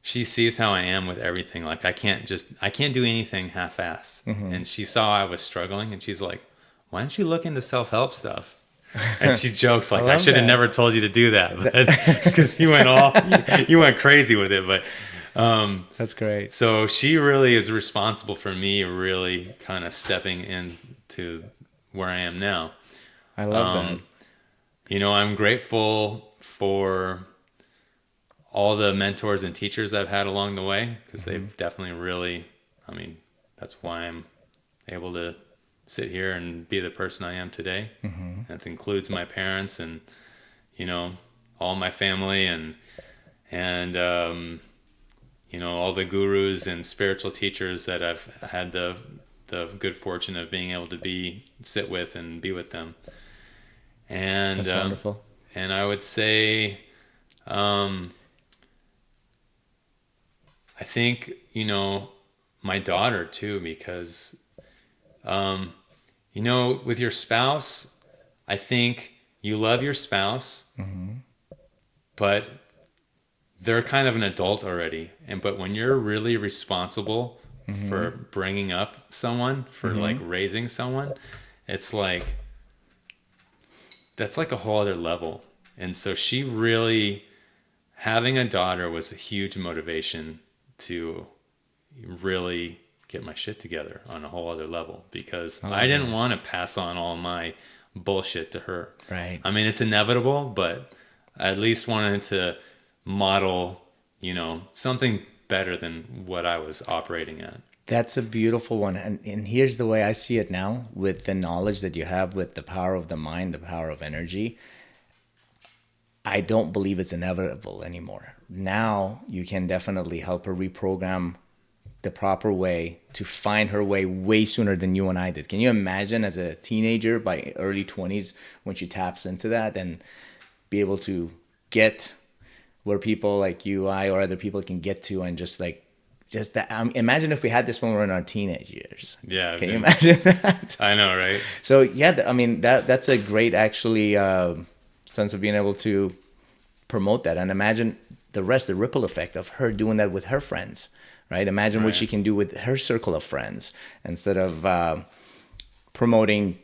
She sees how I am with everything. Like I can't do anything half-assed. And she saw I was struggling, and she's like, "Why don't you look into self-help stuff?" And she jokes like, "I should have never told you to do that," because you went crazy with it. But that's great. So she really is responsible for me really kind of stepping into where I am now. I love that. You know, I'm grateful for all the mentors and teachers I've had along the way, because they've definitely really, I mean, that's why I'm able to sit here and be the person I am today. That includes my parents and, you know, all my family and you know, all the gurus and spiritual teachers that I've had the good fortune of being able to sit with and be with them. And that's wonderful. And I would say, I think, you know, my daughter too, because, you know, with your spouse, I think you love your spouse, but they're kind of an adult already. But when you're really responsible for bringing up someone, for like raising someone, it's like, that's like a whole other level. And so she really, having a daughter was a huge motivation to really get my shit together on a whole other level, because I didn't want to pass on all my bullshit to her. Right. I mean, it's inevitable, but I at least wanted to model, you know, something better than what I was operating at. That's a beautiful one. And here's the way I see it now, with the knowledge that you have, with the power of the mind, the power of energy. I don't believe it's inevitable anymore. Now you can definitely help her reprogram the proper way to find her way sooner than you and I did. Can you imagine, as a teenager, by early 20s, when she taps into that and be able to get where people like you, I, or other people can get to, and just that. Imagine if we had this when we were in our teenage years. Yeah. Can you imagine that? I know, right? So yeah, I mean, that's a great actually sense of being able to promote that, and imagine the ripple effect of her doing that with her friends, right? Imagine what she can do with her circle of friends, instead of promoting,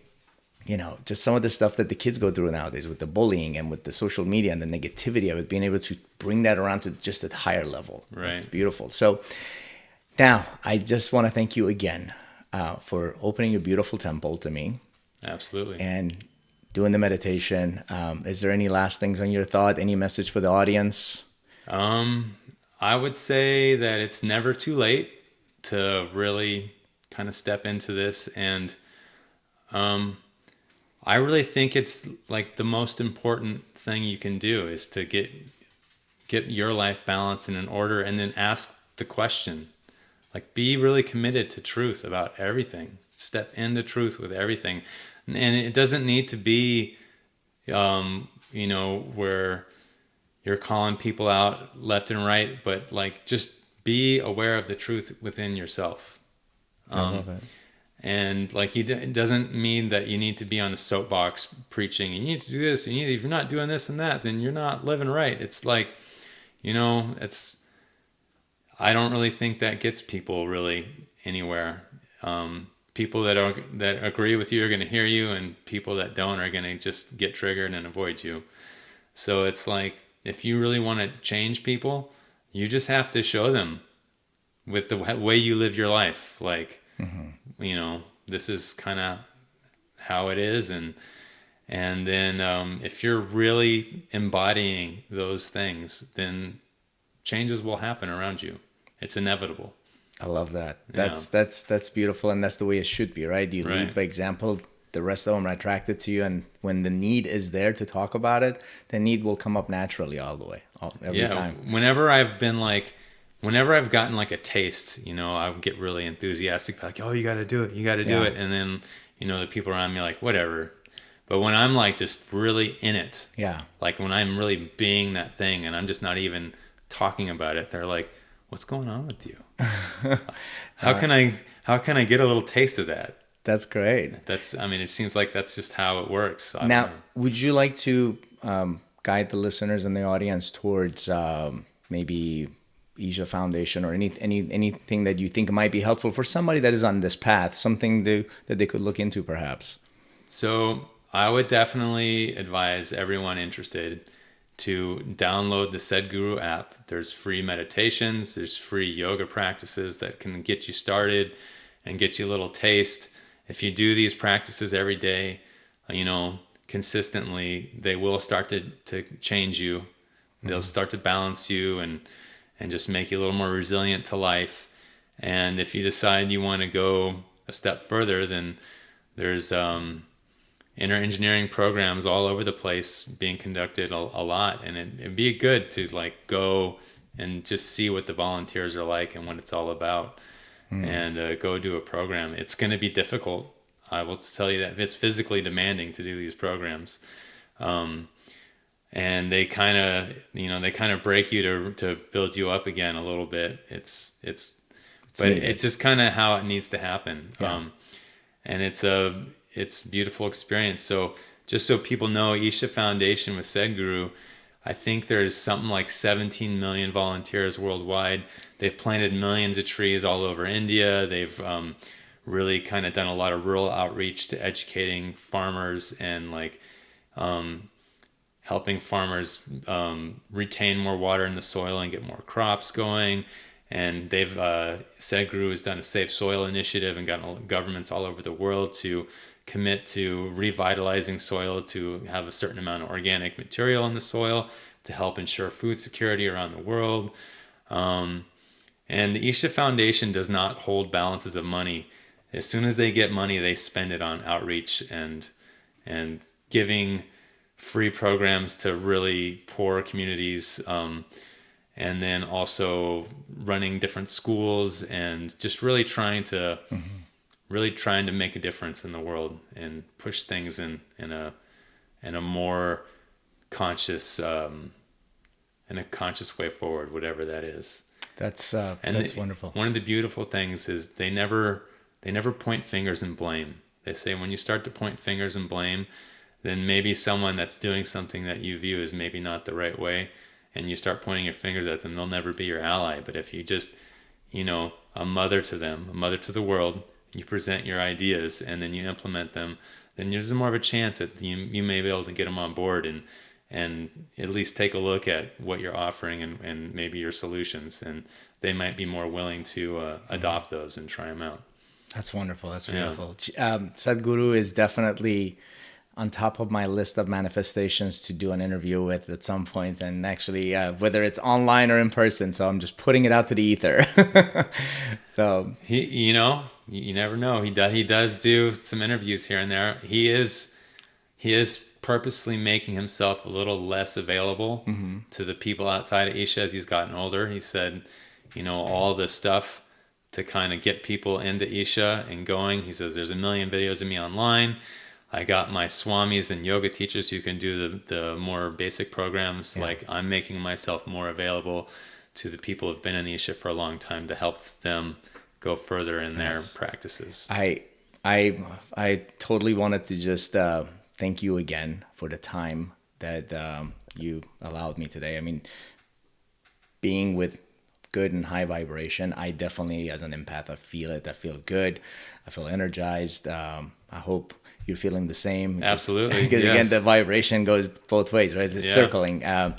you know, just some of the stuff that the kids go through nowadays with the bullying and with the social media and the negativity of it, being able to bring that around to just a higher level. Right. It's beautiful. So now I just want to thank you again for opening your beautiful temple to me. Absolutely. And doing the meditation. Is there any last things on your thought? Any message for the audience? I would say that it's never too late to really kind of step into this. And I really think it's like the most important thing you can do is to get your life balanced and in order, and then ask the question. Like, be really committed to truth about everything. step into truth with everything. And it doesn't need to be, where you're calling people out left and right, but like just be aware of the truth within yourself. I love it. And like it doesn't mean that you need to be on a soapbox preaching. You need to do this. If you're not doing this and that, then you're not living right. It's like, I don't really think that gets people really anywhere. People that agree with you are going to hear you, and people that don't are going to just get triggered and avoid you. So it's like, if you really want to change people, you just have to show them with the way you live your life. Like, this is kind of how it is. And then if you're really embodying those things, then changes will happen around you. It's inevitable. I love that. That's beautiful, and that's the way it should be, right? You lead by example. The rest of them are attracted to you, and when the need is there to talk about it, the need will come up naturally every time. Whenever I've gotten like a taste, I would get really enthusiastic, like, oh, you got to do it, and then the people around me are like, whatever. But when I'm like just really in it, like when I'm really being that thing, and I'm just not even talking about it, they're like, what's going on with you? How can I get a little taste of that? That's great. It seems like that's just how it works. Now, would you like to guide the listeners and the audience towards maybe Isha Foundation or anything that you think might be helpful for somebody that is on this path, something that they could look into perhaps? So I would definitely advise everyone interested to download the Sadhguru app. There's free meditations, there's free yoga practices that can get you started and get you a little taste. If you do these practices every day, consistently, they will start to change you. They'll start to balance you and just make you a little more resilient to life. And if you decide you want to go a step further, then there's inner engineering programs all over the place being conducted a lot. And it'd be good to like go and just see what the volunteers are like and what it's all about. And go do a program. It's going to be difficult. I will tell you that it's physically demanding to do these programs. And they kind of break you to build you up again a little bit. It's just kind of how it needs to happen. Yeah. And it's a beautiful experience. So just so people know, Isha Foundation with Sadhguru, I think there's something like 17 million volunteers worldwide. They've planted millions of trees all over India. They've really kind of done a lot of rural outreach to educating farmers and like helping farmers retain more water in the soil and get more crops going. And Sadhguru has done a Safe Soil initiative and gotten governments all over the world to commit to revitalizing soil, to have a certain amount of organic material in the soil to help ensure food security around the world. And the Isha Foundation does not hold balances of money. As soon as they get money, they spend it on outreach and giving free programs to really poor communities, and then also running different schools and just really trying to make a difference in the world and push things in a more conscious way forward, whatever that is. That's wonderful. One of the beautiful things is they never point fingers and blame. They say when you start to point fingers and blame, then maybe someone that's doing something that you view as maybe not the right way, and you start pointing your fingers at them, they'll never be your ally. But if you just, a mother to them, a mother to the world, you present your ideas and then you implement them, then there's more of a chance that you may be able to get them on board and at least take a look at what you're offering and maybe your solutions, and they might be more willing to adopt those and try them out. That's wonderful. That's beautiful. Yeah. Sadhguru is definitely on top of my list of manifestations to do an interview with at some point, and actually whether it's online or in person. So I'm just putting it out to the ether. So you never know. He does do some interviews here and there. He is purposely making himself a little less available to the people outside of Isha as he's gotten older. He said, all the stuff to kind of get people into Isha and going. He says there's a million videos of me online. I got my swamis and yoga teachers who can do the more basic programs. Yeah. Like I'm making myself more available to the people who've been in Isha for a long time to help them go further in their practices. I totally wanted to just thank you again for the time that you allowed me today. I mean, being with good and high vibration, I definitely, as an empath, I feel it. I feel good. I feel energized. I hope you're feeling the same. Absolutely. Because yes. again, the vibration goes both ways, right? It's circling. And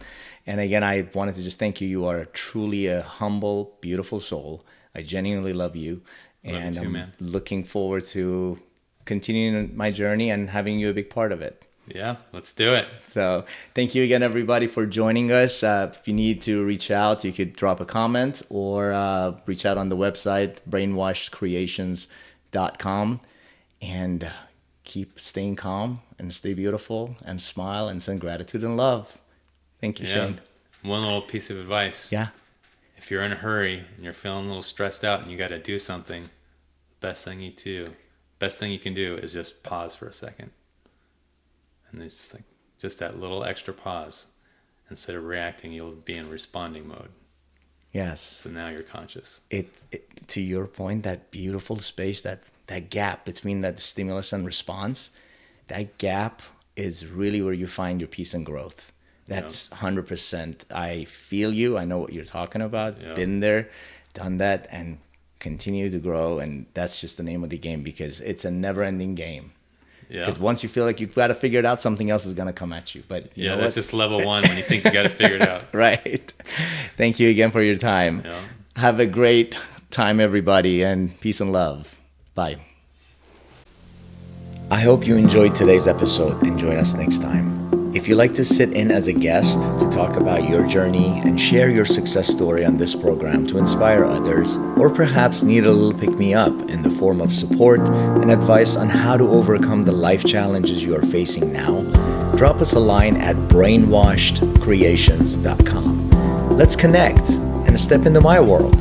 again, I wanted to just thank you. You are truly a humble, beautiful soul. I genuinely love you. And love you too, man. Looking forward to continuing my journey and having you a big part of it. Yeah, let's do it. So thank you again, everybody, for joining us. If you need to reach out, you could drop a comment or reach out on the website, brainwashedcreations.com. And keep staying calm and stay beautiful and smile and send gratitude and love. Thank you, Shane. One little piece of advice. Yeah. If you're in a hurry and you're feeling a little stressed out and you got to do something, best thing you can do is just pause for a second. And it's like just that little extra pause. Instead of reacting, you'll be in responding mode. Yes. So now you're conscious. It to your point, that beautiful space, that gap between that stimulus and response, that gap is really where you find your peace and growth. That's 100%. I feel you. I know what you're talking about. Yeah. Been there, done that, and continue to grow. And that's just the name of the game, because it's a never-ending game. Yeah. Because once you feel like you've got to figure it out, something else is going to come at you. But you know that's just level one when you think you got to figure it out. Right. Thank you again for your time. Yeah. Have a great time, everybody, and peace and love. Bye. I hope you enjoyed today's episode and join us next time. If you'd like to sit in as a guest to talk about your journey and share your success story on this program to inspire others, or perhaps need a little pick-me-up in the form of support and advice on how to overcome the life challenges you are facing now, drop us a line at brainwashedcreations.com. Let's connect and step into my world.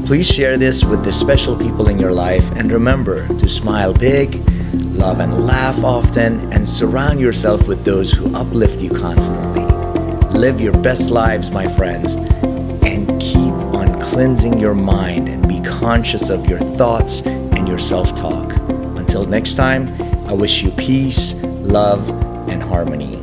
Please share this with the special people in your life, and remember to smile big, love and laugh often, and surround yourself with those who uplift you constantly. Live your best lives, my friends, and keep on cleansing your mind and be conscious of your thoughts and your self-talk. Until next time, I wish you peace, love, and harmony.